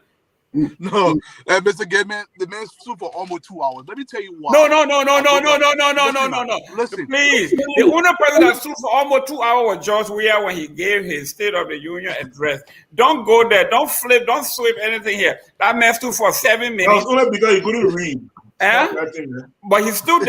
No, Mr. Gateman, the man stood for almost 2 hours. Let me tell you why. No. Listen, please. The only person that stood for almost 2 hours was George Weah when he gave his State of the Union address. Don't go there. Don't flip. Don't sweep anything here. That man stood for 7 minutes. That was only because he couldn't read. But he stood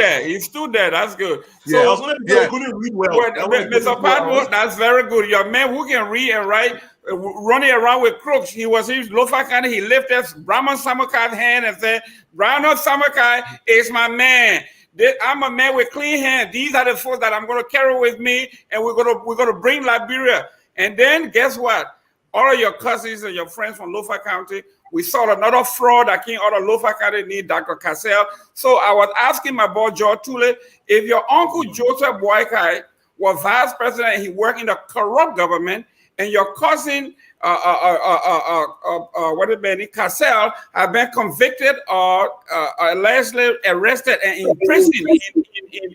there. That's good. Yeah, so, only because he couldn't read well. Mr. Padmo, that's very good. Your man who can read and write, running around with crooks. He was in Lofa County. He lifted Brahman Samakai's hand and said, Brahman Samakai is my man. I'm a man with clean hands. These are the folks that I'm going to carry with me, and we're going to bring Liberia. And then guess what? All of your cousins and your friends from Lofa County, we saw another fraud that came out of Lofa County named Dr. Cassell. So I was asking my boy George Tule, if your uncle Joseph Weah was vice president and he worked in a corrupt government, and your cousin, Cassell, have been convicted or allegedly arrested and imprisoned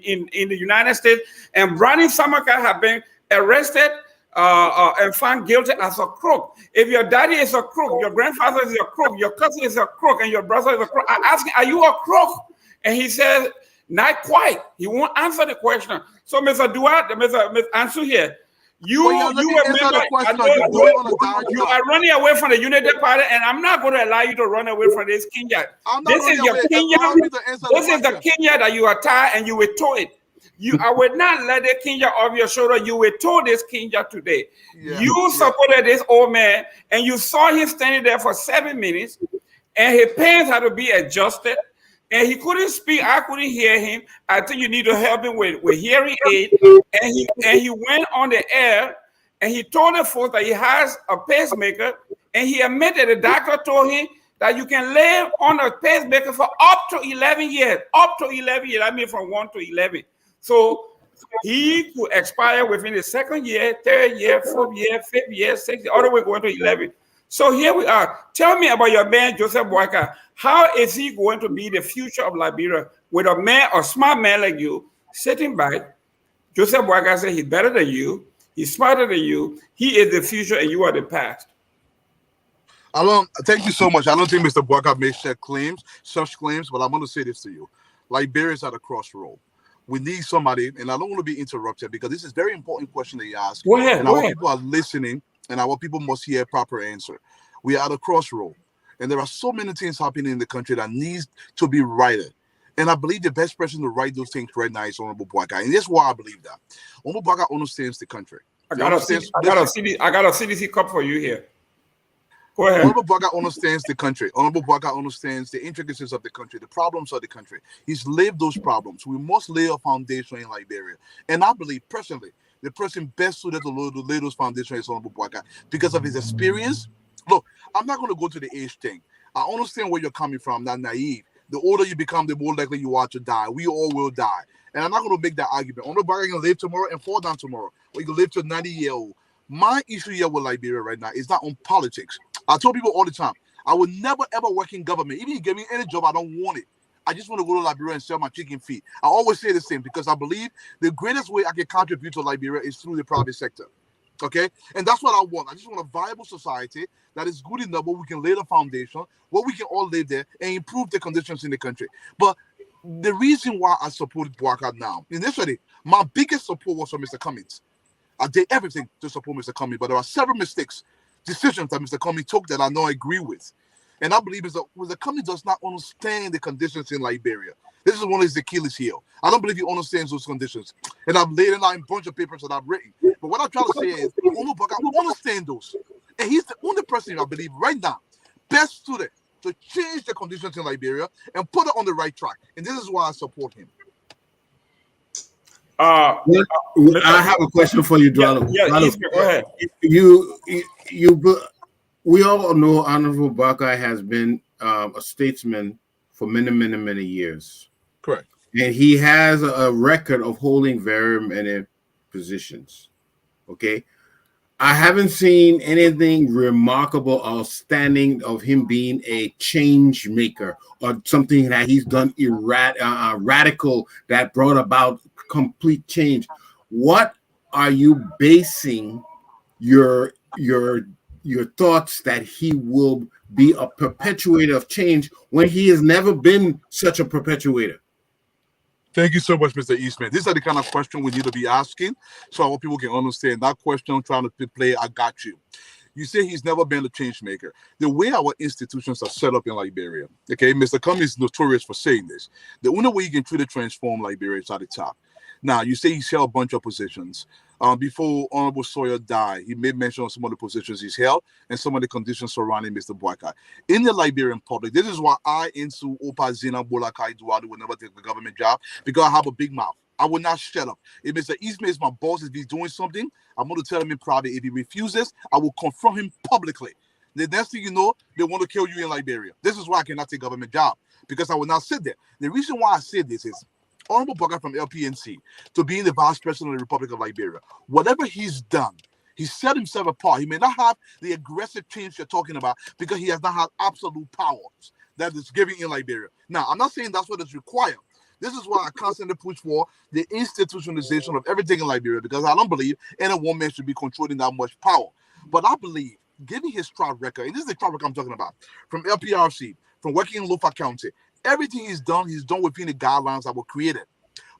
in the United States, and Brownie Samaka have been arrested and found guilty as a crook. If your daddy is a crook, your grandfather is a crook, your cousin is a crook, and your brother is a crook, I ask him, are you a crook? And he says, not quite. He won't answer the question. So, Mr. Duarte, Mr. Ansu here, You let me answer remember, the question. I know You're going on a diatribe. you are running away from the Unity Party, and I'm not going to allow you to run away from this Kenya. I'm not This running is your away. Kenya. Allow me to answer This the is the question. Kenya that you are tired and you will tow it. I will not let the Kenya off your shoulder. You will tow this Kenya today. You supported this old man, and you saw him standing there for 7 minutes, and his pants had to be adjusted, and he couldn't speak. I couldn't hear him. I think you need to help him with hearing aid. And he went on the air, and he told the folks that he has a pacemaker, and he admitted the doctor told him that you can live on a pacemaker for up to 11 years. Up to 11 years. I mean from 1 to 11. So he could expire within the second year, third year, fourth year, fifth year, sixth year, all the way going to 11. So here we are. Tell me about your man, Joseph Boyka. How is he going to be the future of Liberia with a smart man like you sitting back? Joseph Boyka said he's better than you. He's smarter than you. He is the future and you are the past. Thank you so much. I don't think Mr. Boyka makes such claims, but I'm going to say this to you. Liberia is at a crossroad. We need somebody, and I don't want to be interrupted because this is a very important question that you ask. Go ahead. And our people are listening, and our people must hear a proper answer. We are at a crossroad, and there are so many things happening in the country that needs to be righted. And I believe the best person to write those things right now is Honorable Boyka. And that's why I believe that. Honorable Boyka understands the country. I got a CDC cup for you here. Go ahead. Honorable Boyka understands the country. Honorable Boyka understands the intricacies of the country, the problems of the country. He's lived those problems. We must lay a foundation in Liberia. And I believe, personally, the person best suited to lay those foundations is Honorable Boyka because of his experience. Look, I'm not going to go to the age thing. I understand where you're coming from. I'm not naive. The older you become, the more likely you are to die. We all will die. And I'm not going to make that argument. Honorable Boyka can live tomorrow and fall down tomorrow. Or you can live to a 90-year-old. My issue here with Liberia right now is not on politics. I tell people all the time, I will never ever work in government. Even if you give me any job, I don't want it. I just want to go to Liberia and sell my chicken feet. I always say the same because I believe the greatest way I can contribute to Liberia is through the private sector. Okay? And that's what I want. I just want a viable society that is good enough where we can lay the foundation, where we can all live there and improve the conditions in the country. But the reason why I supported Boyka now, initially, my biggest support was from Mr. Cummings. I did everything to support Mr. Cummings, but there are several decisions that Mr. Cummings took that I don't agree with. And I believe Mr. Cummings does not understand the conditions in Liberia. This is one of his Achilles heel. I don't believe he understands those conditions. And I've laid it out in a bunch of papers that I've written. But what I'm trying to say is, Boyka understands those. And he's the only person I believe right now best suited to change the conditions in Liberia and put it on the right track. And this is why I support him. I have a question for you, Dwalo. Go ahead. We all know Honorable Boyka has been a statesman for many years. Correct. And he has a record of holding very many positions. Okay. I haven't seen anything remarkable, outstanding of him being a change maker or something that he's done radical that brought about complete change. What are you basing your thoughts that he will be a perpetuator of change when he has never been such a perpetuator? Thank you so much, Mr. Eastman. These are the kind of question we need to be asking so our people can understand. That question I'm trying to play, I got you. You say he's never been a change maker. The way our institutions are set up in Liberia, okay, Mr. Cummings is notorious for saying this. The only way you can truly transform Liberia is at the top. Now, you say he's held a bunch of positions. Before Honorable Sawyer died, he made mention of some of the positions he's held and some of the conditions surrounding Mr. Boyka. In the Liberian public, this is why I, Insu, Opa, Zina, Bolakai, Duadu will never take a government job because I have a big mouth. I will not shut up. If Mr. Eastman is my boss, if he's doing something, I'm going to tell him in private. If he refuses, I will confront him publicly. The next thing you know, they want to kill you in Liberia. This is why I cannot take a government job because I will not sit there. The reason why I say this is Honorable Boyka from LPNC to being the vice president of the Republic of Liberia. Whatever he's done, he set himself apart. He may not have the aggressive change you're talking about because he has not had absolute powers that is given in Liberia. Now, I'm not saying that's what is required. This is why I constantly push for the institutionalization of everything in Liberia because I don't believe any one man should be controlling that much power. But I believe, given his track record, and this is the track record I'm talking about, from LPRC, from working in Lofa County, everything he's done within the guidelines that were created.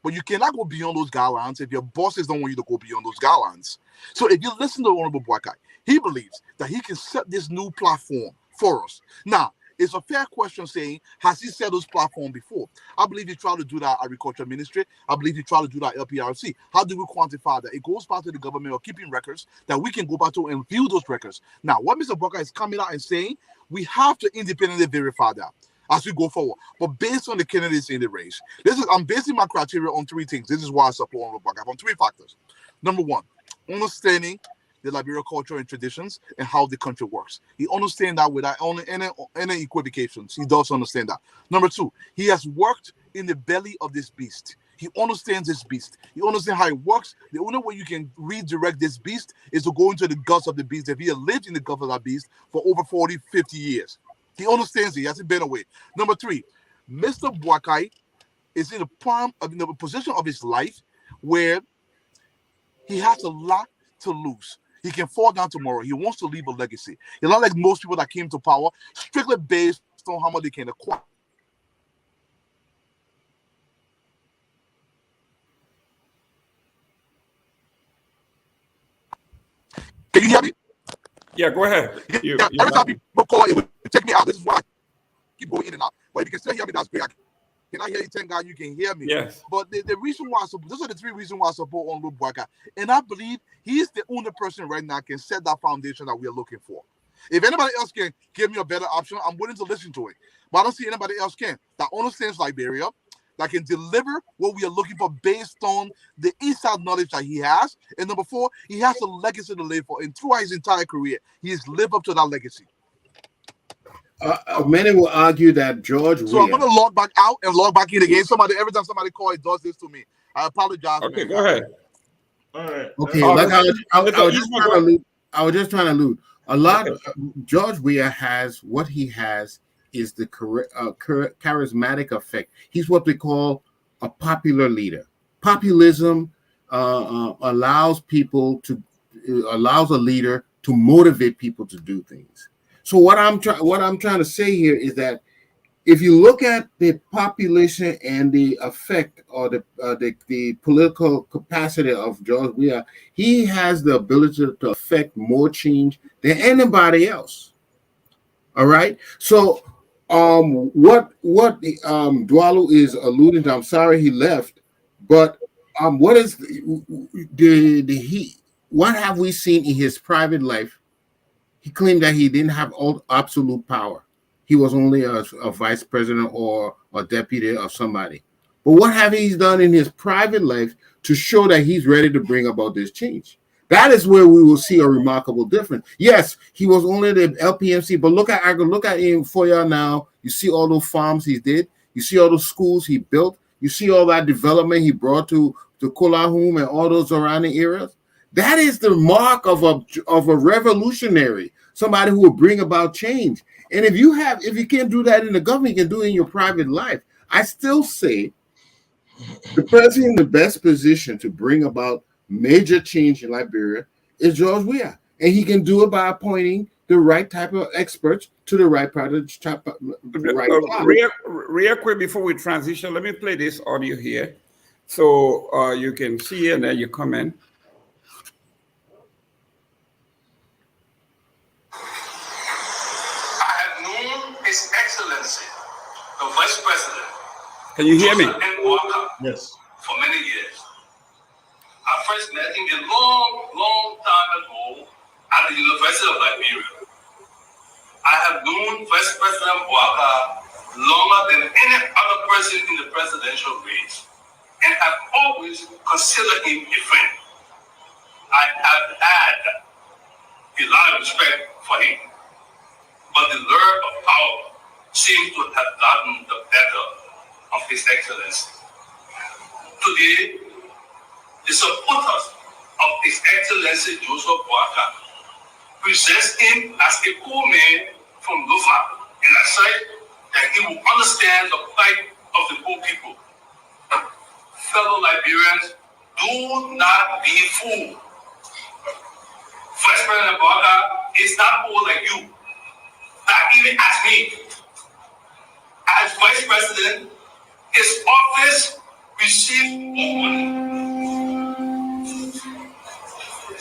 But you cannot go beyond those guidelines if your bosses don't want you to go beyond those guidelines. So if you listen to Honorable Boakai, he believes that he can set this new platform for us. Now, it's a fair question saying, has he set those platform before? I believe he tried to do that agriculture ministry. I believe he tried to do that LPRC. How do we quantify that? It goes back to the government of keeping records that we can go back to and view those records. Now, what Mr. Boakai is coming out and saying, we have to independently verify that as we go forward. But based on the candidates in the race, I'm basing my criteria on 3 things. This is why I support Honorable Boakai on 3 factors. Number 1, understanding the Liberia culture and traditions and how the country works. He understands that without any equivocations. He does understand that. Number 2, he has worked in the belly of this beast. He understands this beast. He understands how it works. The only way you can redirect this beast is to go into the guts of the beast. If he had lived in the guts of that beast for over 40, 50 years. He understands it. He hasn't been away. Number 3, Mr. Boakai is in the position of his life where he has a lot to lose. He can fall down tomorrow. He wants to leave a legacy. He's not like most people that came to power strictly based on how much they can acquire. Can you hear me? Yeah, go ahead. Every time people call it, check me out. This is why I keep going in and out. But if you can still hear me, that's great. Can I hear you? Thank God you can hear me. Yes. But the reason why I support, those are the 3 reasons why I support Honorable Boakai. And I believe he's the only person right now can set that foundation that we are looking for. If anybody else can give me a better option, I'm willing to listen to it. But I don't see anybody else that understands Liberia, that can deliver what we are looking for based on the inside knowledge that he has. And number 4, he has a legacy to live for. And throughout his entire career, he has lived up to that legacy. Many will argue that George So Weah, I'm going to log back out and log back in again. Every time somebody calls, it does this to me. I apologize. Okay, man. go ahead. All right. okay, like I was just trying to allude. A lot of George Weah has what he has is the charismatic effect. He's what they call a popular leader. Populism allows a leader to motivate people to do things. So what I'm trying to say here is that if you look at the population and the effect or the political capacity of George Weah, he has the ability to affect more change than anybody else. All right. So what Dwalu is alluding to, I'm sorry he left, but what is what have we seen in his private life? He claimed that he didn't have absolute power. He was only a vice president or a deputy of somebody. But what have he done in his private life to show that he's ready to bring about this change? That is where we will see a remarkable difference. Yes, he was only the LPMC, but look at him for you now. You see all those farms he did. You see all those schools he built. You see all that development he brought to Kolahum and all those surrounding areas. That is the mark of a revolutionary, somebody who will bring about change. And if you can't do that in the government, you can do it in your private life. I still say the president in the best position to bring about major change in Liberia is George Weah. And he can do it by appointing the right type of experts to the right part of the right real quick before we transition, let me play this audio here so you can see and then you comment. His Excellency, the Vice President. Can you hear me? Yes. For many years. I first met him a long time ago at the University of Liberia. I have known Vice President Boakai longer than any other person in the presidential race and have always considered him a friend. I have had a lot of respect for him. But the lure of power seems to have gotten the better of His Excellency. Today, the supporters of His Excellency Joseph Coata presents him as a poor man from Lofa, and I say that he will understand the plight of the poor people. Fellow Liberians, do not be fooled. Vice President Coata is not poor like you. Not even as me. As Vice President, his office received more money.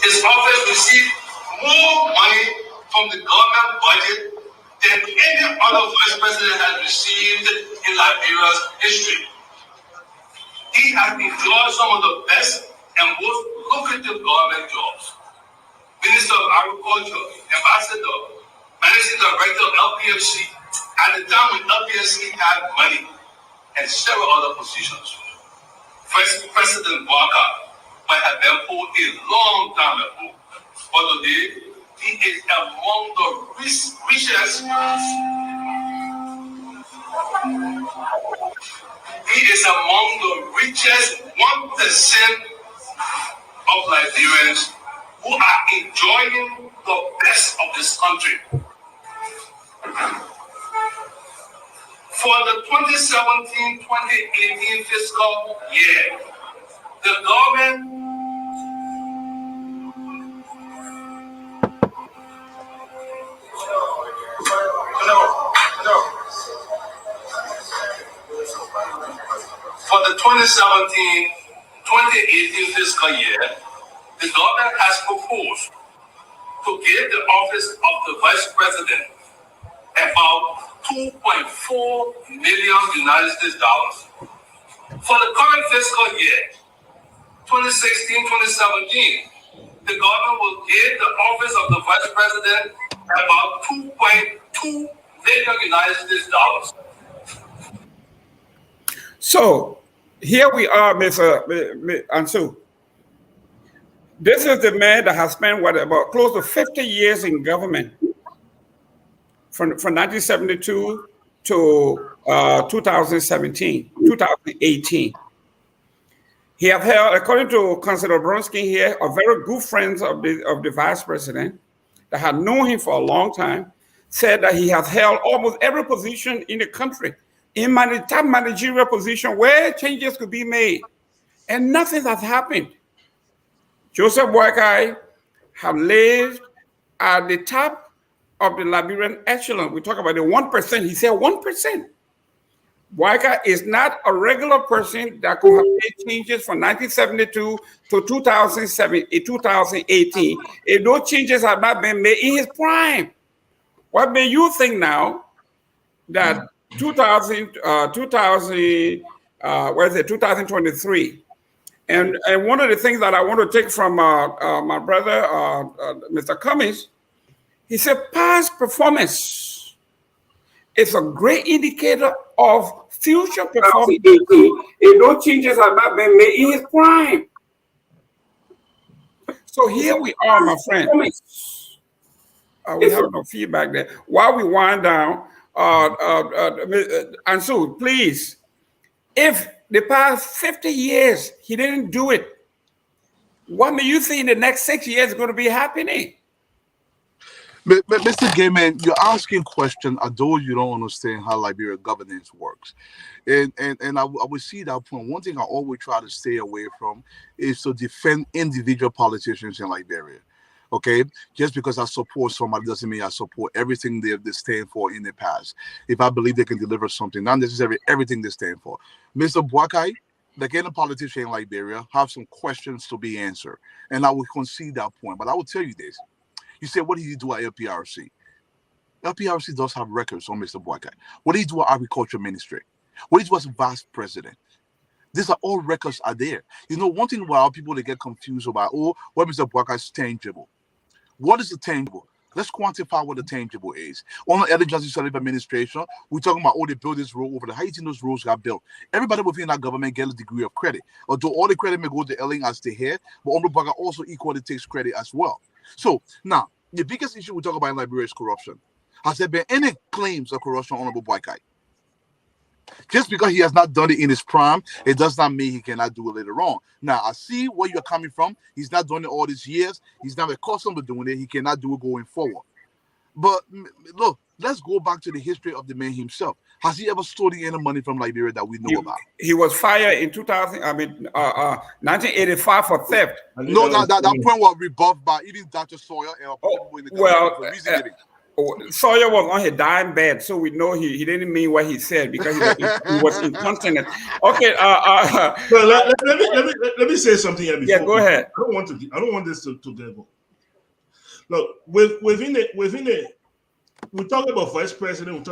His office received more money from the government budget than any other vice president has received in Liberia's history. He has enjoyed some of the best and most lucrative government jobs. Minister of Agriculture, Ambassador, Managing Director of LPFC, at the time when LPFC had money, and several other positions. President Weah might have been pulled a long time ago, but today he is among the richest. He is among the richest 1% of Liberians who are enjoying the best of this country. For the 2017-2018 fiscal year, the government For the 2017-2018 fiscal year, the government has proposed to give the office of the vice president about $2.4 million United States dollars. For the current fiscal year, 2016-2017, the government will give the office of the vice president about $2.2 million United States dollars. So here we are, Mr. Ansu. This is the man that has spent about close to 50 years in government, from 1972 to 2018. He have held, according to Councilor Bronsky here, a very good friend of the vice president that had known him for a long time, said that he has held almost every position in the country, in top managerial position where changes could be made, and nothing has happened. Joseph Weah have lived at the top of the Liberian echelon. We talk about the 1%. He said 1%. Weah is not a regular person that could have made changes from 1972 to 2018. If those changes have not been made in his prime, what may you think now that 2023? And one of the things that I want to take from my brother, Mr. Cummings, he said past performance is a great indicator of future performance. If those changes have not been made in his prime. So here we are, my friend. We have no feedback there. While we wind down, Ansu, please, if the past 50 years he didn't do it, what do you think the next 6 years is going to be happening? Mr. Gayman, you're asking questions although you don't understand how Liberia governance works. And I would see that point. One thing I always try to stay away from is to defend individual politicians in Liberia. Okay, just because I support somebody doesn't mean I support everything they stand for in the past. If I believe they can deliver something, not necessarily everything they stand for. Mr. Weah, like any politician in Liberia, have some questions to be answered. And I will concede that point. But I will tell you this. You say, what did you do at LPRC? LPRC does have records on Mr. Weah. What did he do at Agriculture Ministry? What did he do as vice president? These are all records are there. You know, one thing about people, they get confused about, what Mr. Weah is tangible. What is the tangible? Let's quantify what the tangible is. On the Elder Justice administration, we're talking about, they built this road over there. How do you think those roads got built? Everybody within that government gets a degree of credit. Although all the credit may go to Elling as the head, but Honorable Weah also equally takes credit as well. So now, the biggest issue we talk about in Liberia is corruption. Has there been any claims of corruption on Honorable Weah? Just because he has not done it in his prime, it does not mean he cannot do it later on. Now, I see where you're coming from. He's not doing it all these years. He's not accustomed to doing it. He cannot do it going forward. But look, let's go back to the history of the man himself. Has he ever stolen any money from Liberia that we know about? He was fired in 1985 for theft. No, that point was rebuffed by even Dr. Sawyer and people in the government for reason giving. Sawyer was on his dying bed, so we know he didn't mean what he said because he was incontinent. Okay. Well, let me say something here before. Yeah, go ahead. I don't want this to get go. Look, within the we talk about vice president.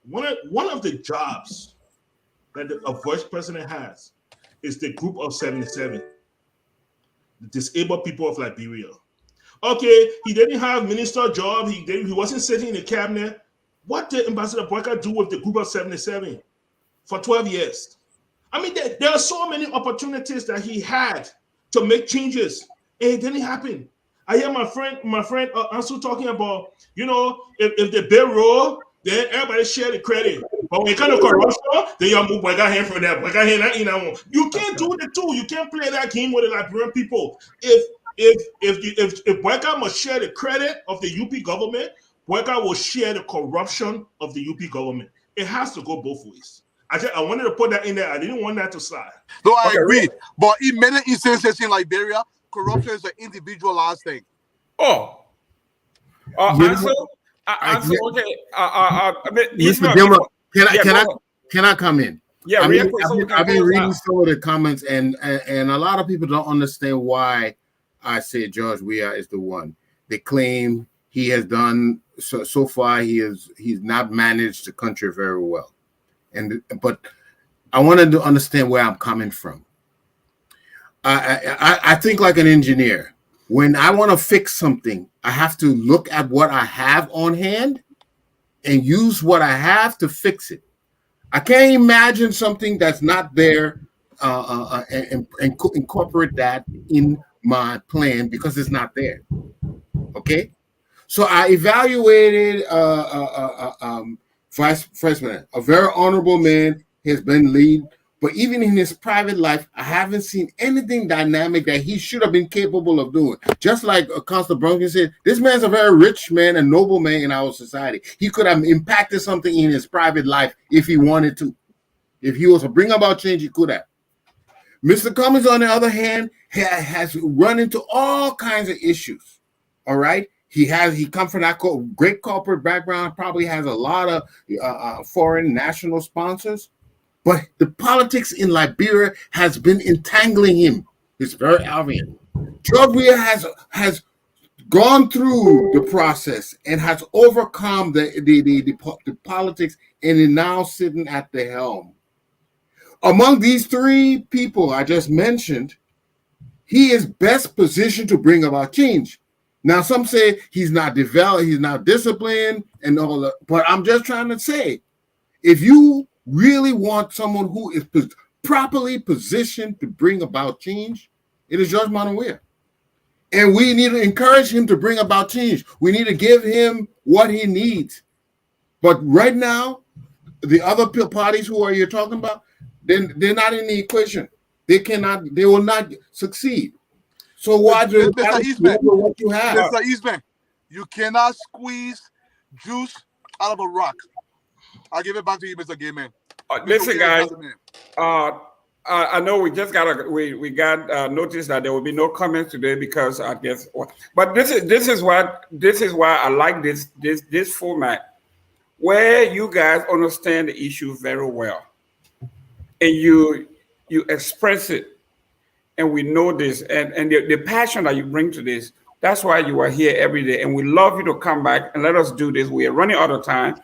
One of the jobs that a vice president has is the group of 77, the disabled people of Liberia. Okay, he didn't have minister job. He wasn't sitting in the cabinet. What did Ambassador Boyka do with the group of 77 for 12 years? I mean, there are so many opportunities that he had to make changes, and it didn't happen. I hear my friend Ansu talking about, if the bill roll, then everybody share the credit. But when it comes to corruption, then you move Boyka hand from that. Boyka hand. You can't do the two. You can't play that game with the Liberian people. If Boyka must share the credit of the UP government, Boyka will share the corruption of the UP government. It has to go both ways. I wanted to put that in there. I didn't want that to slide. No, I agree. But in many instances in Liberia, corruption is an individualized thing. Oh. Answer. Okay. Mr. Gilmer, can I come in? Yeah, I've been reading some of the comments, and a lot of people don't understand why I say George Weah is the one. They claim he has done so far. He's not managed the country very well, but I wanted to understand where I'm coming from. I think like an engineer. When I want to fix something, I have to look at what I have on hand and use what I have to fix it. I can't imagine something that's not there and incorporate that in my plan because it's not there. Okay? So I evaluated Vice President, a very honorable man, has been lead. But even in his private life, I haven't seen anything dynamic that he should have been capable of doing. Just like Constable Brunson said, this man's a very rich man, a noble man in our society. He could have impacted something in his private life if he wanted to. If he was to bring about change, he could have. Mr. Cummings, on the other hand, has run into all kinds of issues. All right? He comes from that great corporate background, probably has a lot of foreign national sponsors. But the politics in Liberia has been entangling him. It's very obvious. George Weah has gone through the process and has overcome the politics and is now sitting at the helm. Among these three people I just mentioned, he is best positioned to bring about change. Now, some say he's not developed, he's not disciplined, and all that. But I'm just trying to say, if you really want someone who is properly positioned to bring about change, it is George Weah. And we need to encourage him to bring about change. We need to give him what he needs. But right now, the other parties you're talking about, they're not in the equation. They will not succeed. So why do what you have? Mr. Eastman, you cannot squeeze juice out of a rock. I'll give it back to you, Mr. Gayman. Listen, guys. I know we just got notice that there will be no comments today because I guess. But this is why I like this format, where you guys understand the issue very well, and you express it, and we know this, and the passion that you bring to this. That's why you are here every day, and we love you to come back and let us do this. We are running out of time.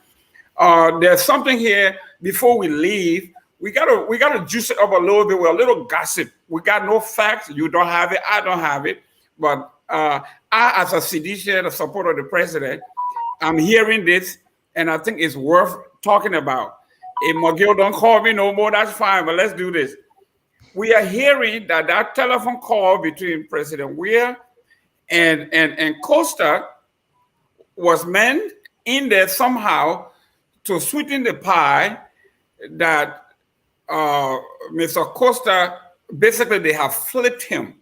There's something here before we leave. We gotta juice it up a little bit with a little gossip. We got no facts. You don't have it. I don't have it. But I, as a CDC, the supporter of the president, I'm hearing this, and I think it's worth talking about. If McGill don't call me no more, that's fine. But let's do this. We are hearing that telephone call between President Weah and Coata was meant in there somehow to sweeten the pie that Mr. Coata, basically they have flipped him.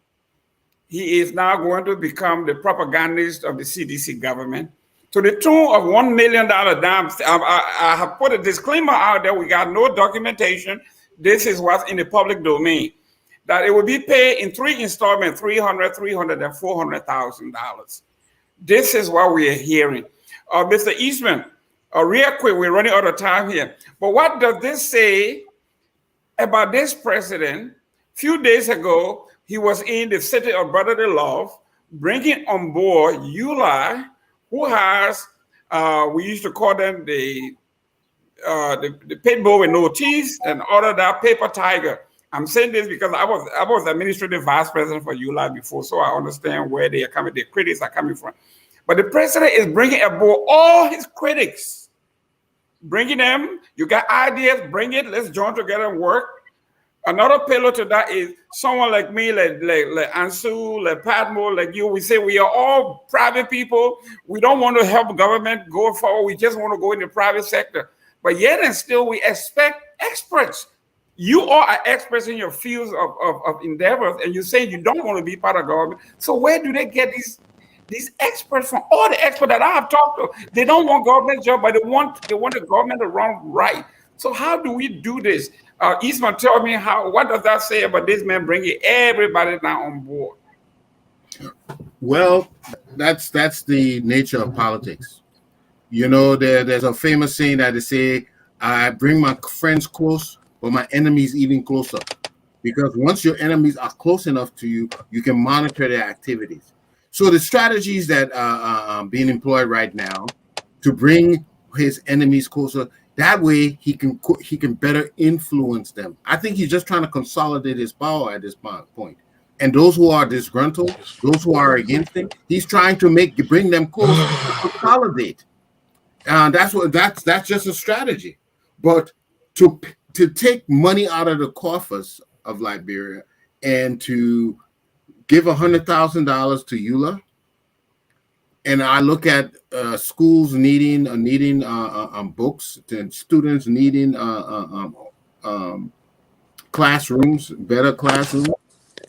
He is now going to become the propagandist of the CDC government to the tune of $1 million dams. I have put a disclaimer out there. We got no documentation. This is what's in the public domain. That it will be paid in 3 installments, $300,000, $300,000, and $400,000. This is what we are hearing. Mr. Eastman, real quick, we're running out of time here. But what does this say about this president? A few days ago, he was in the city of brotherly love, bringing on board Uli, who has, we used to call them the pit bull with no teeth, and other that paper tiger. I'm saying this because I was administrative vice president for Uli before, so I understand where they are coming, the critics are coming from. But the president is bringing aboard all his critics, bringing them. You got ideas, bring it. Let's join together and work. Another pillar to that is someone like me, like Ansu, like Padmo, like you. We say we are all private people. We don't want to help government go forward. We just want to go in the private sector. But yet and still, we expect experts. You all are experts in your fields of endeavors, and you say you don't want to be part of government. So where do they get these experts from? All the experts that I have talked to, they don't want government job, but they want the government to run right. So how do we do this? Eastman, tell me what does that say about this man bringing everybody now on board? Well, that's the nature of politics. You know, there's a famous saying that they say, I bring my friends close, but my enemies even closer. Because once your enemies are close enough to you, you can monitor their activities. So the strategies that are being employed right now to bring his enemies closer, that way he can better influence them. I think he's just trying to consolidate his power at this point. And those who are disgruntled, those who are against him, he's trying to bring them close to consolidate. That's just a strategy. But to take money out of the coffers of Liberia and to give $100,000 to EULA, and I look at schools needing books, and students needing classrooms, better classrooms.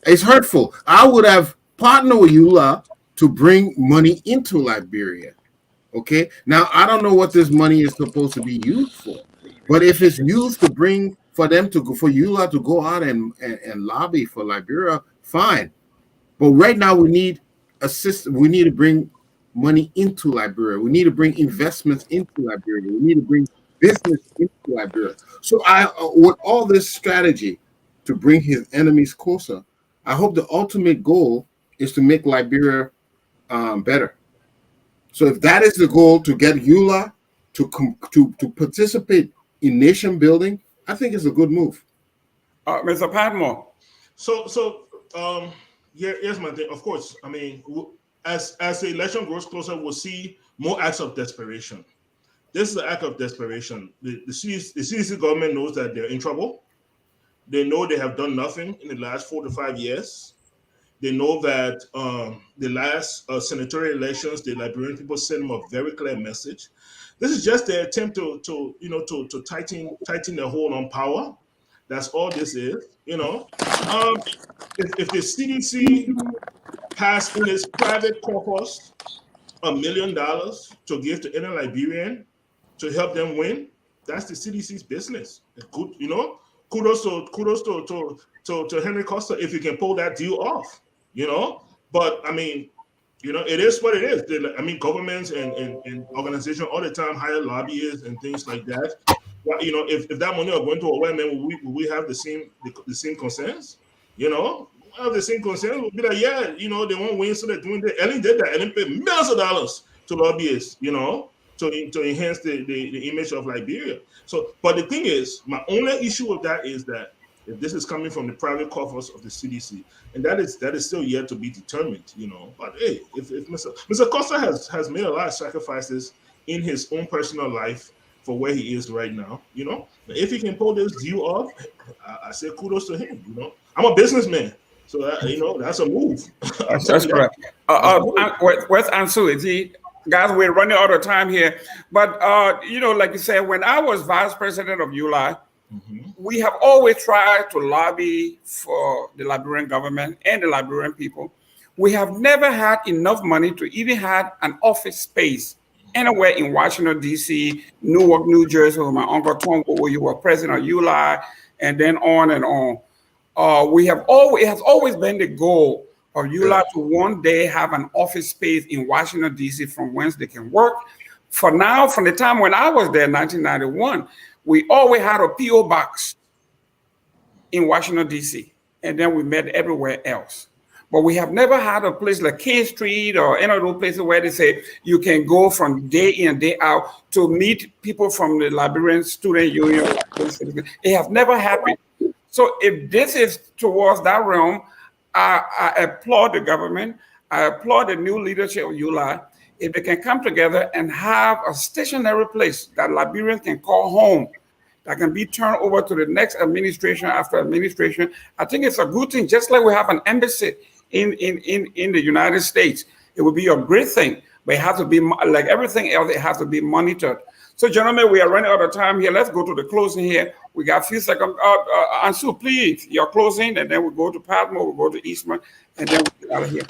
It's hurtful. I would have partnered with EULA to bring money into Liberia. Okay. Now I don't know what this money is supposed to be used for, but if it's used to bring for EULA to go out and lobby for Liberia, fine. But right now we need we need to bring money into Liberia. We need to bring investments into Liberia. We need to bring business into Liberia. So with all this strategy to bring his enemies closer, I hope the ultimate goal is to make Liberia better. So if that is the goal, to get EULA to participate in nation building, I think it's a good move. Mr. Padmore. Here's my thing. Of course, I mean, as the election grows closer, we'll see more acts of desperation. This is an act of desperation. The CDC government knows that they're in trouble. They know they have done nothing in the last 4 to 5 years. They know that the last senatorial elections, the Liberian people sent them a very clear message. This is just their attempt to tighten their hold on power. That's all this is. If the CDC has in its private coffers $1 million to give to any Liberian to help them win, that's the CDC's business. Good, kudos to Henry Costa if he can pull that deal off. But I mean, it is what it is. Governments and organizations all the time hire lobbyists and things like that. Well, if that money are going to a women, will we have the same concerns? Have the same concerns. We'll be like, they won't win, so they're doing that. Ellen did that. Ellen paid millions of dollars to lobbyists, to enhance the image of Liberia. So, but the thing is, my only issue with that is that if this is coming from the private coffers of the CDC, and that is still yet to be determined, But hey, if Mr. Costa has made a lot of sacrifices in his own personal life for where he is right now, if he can pull this deal off, I say kudos to him. I'm a businessman, so that's a move. That's correct. Where's Ansu? Guys, we're running out of time here, but like you said, when I was vice president of ULI, we have always tried to lobby for the Liberian government and the Liberian people. We have never had enough money to even have an office space anywhere in Washington, D.C., Newark, New Jersey, where my uncle Tom, where you were president of ULI, and then on and on. It has always been the goal of ULI to one day have an office space in Washington, D.C., from whence they can work. For now, from the time when I was there in 1991, we always had a P.O. box in Washington, D.C., and then we met everywhere else. But we have never had a place like K Street or any of those places where they say you can go from day in, day out to meet people from the Liberian Student Union. It has never happened. So if this is towards that realm, I applaud the government. I applaud the new leadership of ULI. If they can come together and have a stationary place that Liberians can call home, that can be turned over to the next administration after administration, I think it's a good thing. Just like we have an embassy in the United States, it would be a great thing, but it has to be like everything else. It has to be monitored. So, gentlemen, we are running out of time here. Let's go to the closing here. We got a few seconds. Ansu, please, your closing, and then we'll go to Padmore, we'll go to Eastman, and then we'll get out of here.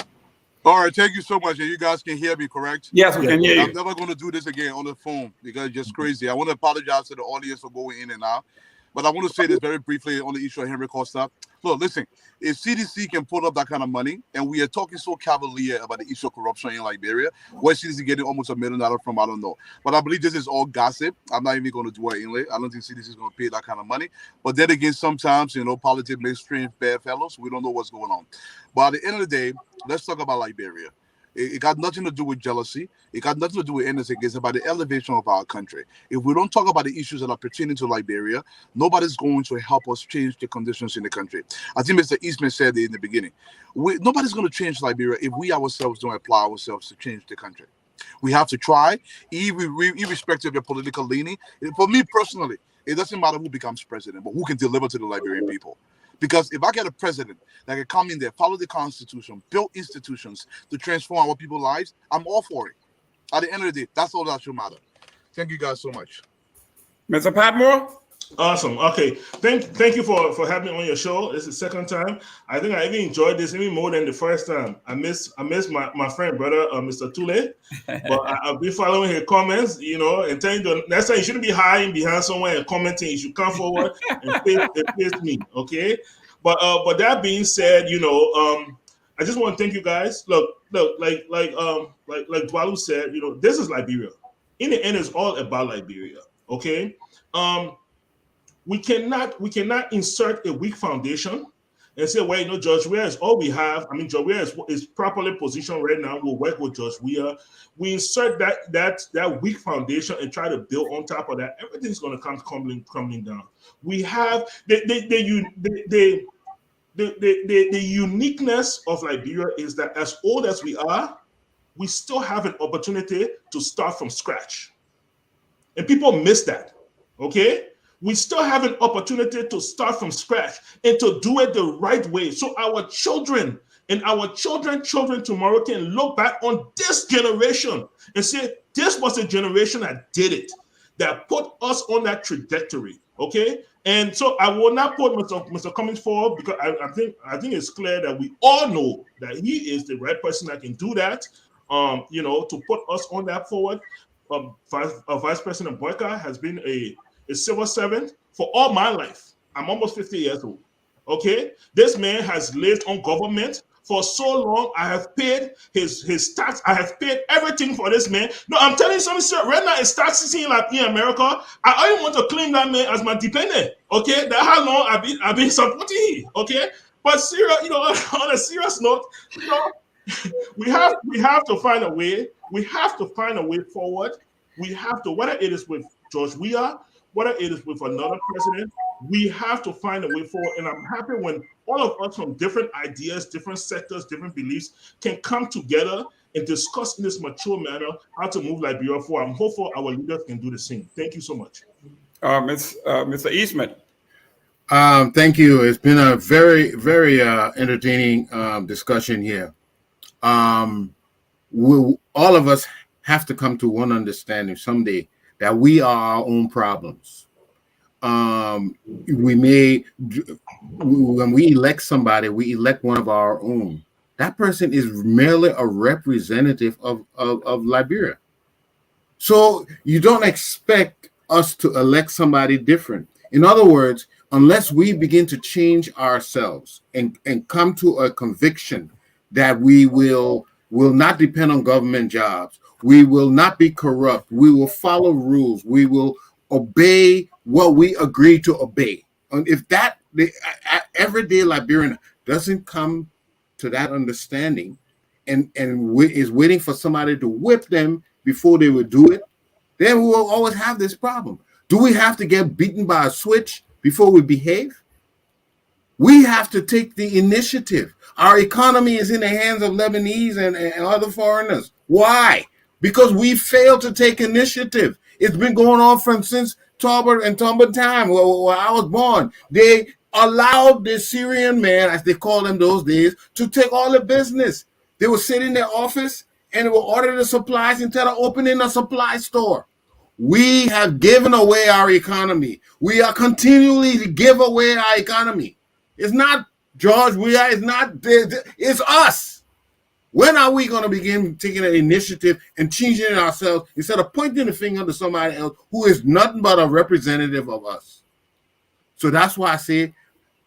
All right, thank you so much. And you guys can hear me, correct? Yes, we can hear you. I'm never going to do this again on the phone because it's just crazy. I want to apologize to the audience for going in and out. But I want to say this very briefly on the issue of Henry Costa. Look, listen, if CDC can put up that kind of money, and we are talking so cavalier about the issue of corruption in Liberia, where CDC getting almost $1 million from, I don't know. But I believe this is all gossip. I'm not even going to do it anyway. I don't think CDC is going to pay that kind of money. But then again, sometimes, politics makes strange bad fellows. We don't know what's going on. But at the end of the day, let's talk about Liberia. It got nothing to do with jealousy. It got nothing to do with anything. It's about the elevation of our country. If we don't talk about the issues that are pertaining to Liberia, nobody's going to help us change the conditions in the country. I think Mr. Eastman said it in the beginning. Nobody's going to change Liberia if we ourselves don't apply ourselves to change the country. We have to try, irrespective of your political leaning. For me personally, it doesn't matter who becomes president, but who can deliver to the Liberian people. Because if I get a president that can come in there, follow the Constitution, build institutions to transform our people's lives, I'm all for it. At the end of the day, that's all that should matter. Thank you guys so much. Mr. Padmore? Awesome. Okay. Thank you for having me on your show. This is the second time. I think I even enjoyed this even more than the first time. I miss my friend, brother, Mr. Tule. But I'll be following his comments, and telling you next time you shouldn't be hiding behind someone and commenting. You should come forward and face me. Okay. But that being said, I just want to thank you guys. Look, like Dwalu said, this is Liberia. In the end, it's all about Liberia. Okay. We cannot insert a weak foundation and say, well, Judge Weah is all we have. I mean, Judge Weah is properly positioned right now. We'll work with Judge Weah. We insert that weak foundation and try to build on top of that. Everything's going to come crumbling down. We have the uniqueness of Liberia is that as old as we are, we still have an opportunity to start from scratch. And people miss that, okay? We still have an opportunity to start from scratch and to do it the right way. So our children and our children tomorrow can look back on this generation and say, this was a generation that did it, that put us on that trajectory, okay? And so I will not put Mr. Cummings forward because I think it's clear that we all know that he is the right person that can do that, to put us on that forward. Vice President Boyka has been a civil servant for all my life. I'm almost 50 years old. Okay, this man has lived on government for so long. I have paid his tax. I have paid everything for this man. No, I'm telling you something, sir. Right now, it's tax season like in America. I only want to claim that man as my dependent. Okay, that's how long I've been supporting him. Okay, but serious, on a serious note, we have to find a way. We have to find a way forward. We have to, whether it is with George Weah, whether it is with another president, we have to find a way forward. And I'm happy when all of us from different ideas, different sectors, different beliefs can come together and discuss in this mature manner how to move Liberia forward. I'm hopeful our leaders can do the same. Thank you so much. Mr. Eastman. Thank you. It's been a very, very entertaining discussion here. All of us have to come to one understanding someday that we are our own problems. When we elect somebody, we elect one of our own. That person is merely a representative of Liberia. So you don't expect us to elect somebody different. In other words, unless we begin to change ourselves and come to a conviction that we will not depend on government jobs, We will not be corrupt. We will follow rules. We will obey what we agree to obey. And if that the everyday Liberian doesn't come to that understanding, and is waiting for somebody to whip them before they would do it, then we will always have this problem. Do we have to get beaten by a switch before we behave? We have to take the initiative. Our economy is in the hands of Lebanese and other foreigners. Why? Because we failed to take initiative. It's been going on since Talbot and Talbot time, where I was born. They allowed the Syrian man, as they called them those days, to take all the business. They would sit in their office and they would order the supplies instead of opening a supply store. We have given away our economy. We are continually to give away our economy. It's not George Weah. It's us. When are we going to begin taking an initiative and changing it ourselves instead of pointing the finger to somebody else who is nothing but a representative of us? So that's why I say,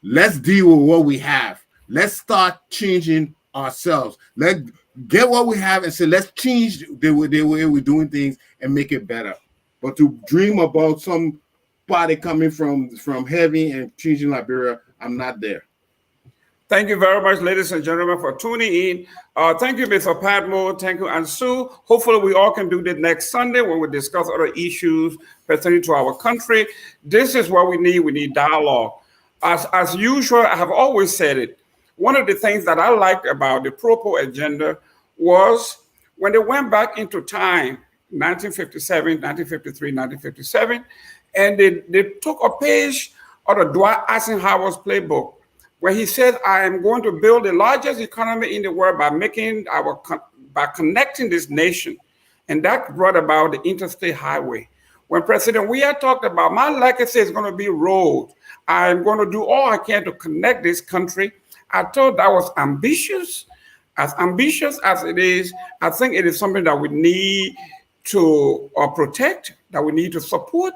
let's deal with what we have. Let's start changing ourselves. Let's get what we have and say, let's change the way we're doing things and make it better. But to dream about somebody coming from heaven and changing Liberia, I'm not there. Thank you very much, ladies and gentlemen, for tuning in. Thank you, Mr. Padmo. Thank you, and Sue. Hopefully, we all can do this next Sunday when we discuss other issues pertaining to our country. This is what we need. We need dialogue. As usual, I have always said it. One of the things that I liked about the Propo agenda was when they went back into time, 1957, 1953, 1957, and they took a page of the Dwight Eisenhower's playbook, where he said, I am going to build the largest economy in the world by connecting this nation. And that brought about the interstate highway. When President Weah talked about my legacy is going to be roads, I'm going to do all I can to connect this country, I thought that was ambitious. As ambitious as it is, I think it is something that we need to protect, that we need to support.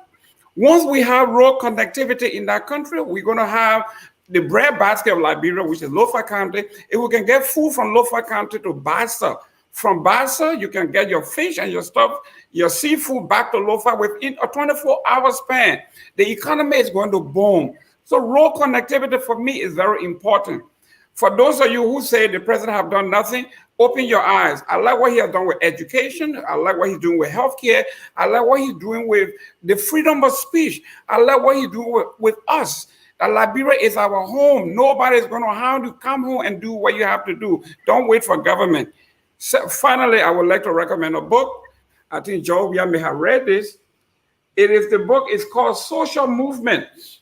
Once we have road connectivity in that country, we're going to have the breadbasket of Liberia, which is Lofa County. If we can get food from Lofa County to Bassa, from Bassa, you can get your fish and your stuff, your seafood back to Lofa within a 24-hour span. The economy is going to boom. So road connectivity for me is very important. For those of you who say the president have done nothing, open your eyes. I like what he has done with education. I like what he's doing with healthcare. I like what he's doing with the freedom of speech. I like what he's doing with us. That Liberia is our home. Nobody is going to have to come home and do what you have to do. Don't wait for government. So finally, I would like to recommend a book. I think Joe Weah may have read this. The book is called Social Movements,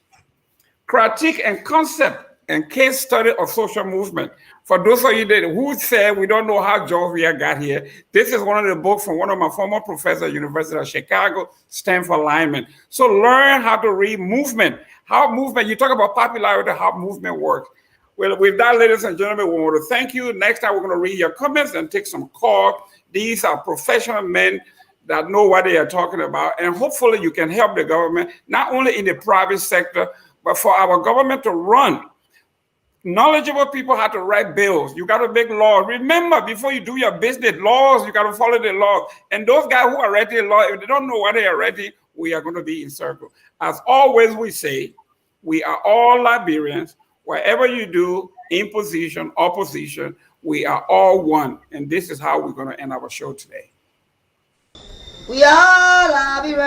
Critique and Concept and Case Study of Social Movement. For those of you who said we don't know how Joe Weah got here, this is one of the books from one of my former professors at University of Chicago, Stanford Lyman. So learn how to read movement. How movement, you talk about popularity, how movement works. Well, with that, ladies and gentlemen, we want to thank you. Next time, we're going to read your comments and take some calls. These are professional men that know what they are talking about. And hopefully you can help the government, not only in the private sector, but for our government to run. Knowledgeable people have to write bills. You got to make laws. Remember, before you do your business, laws, you got to follow the law. And those guys who are writing law, if they don't know what they are writing, we are going to be in circle. As always, we say, we are all Liberians. Whatever you do, in position, opposition, we are all one. And this is how we're going to end our show today. We are Liberians.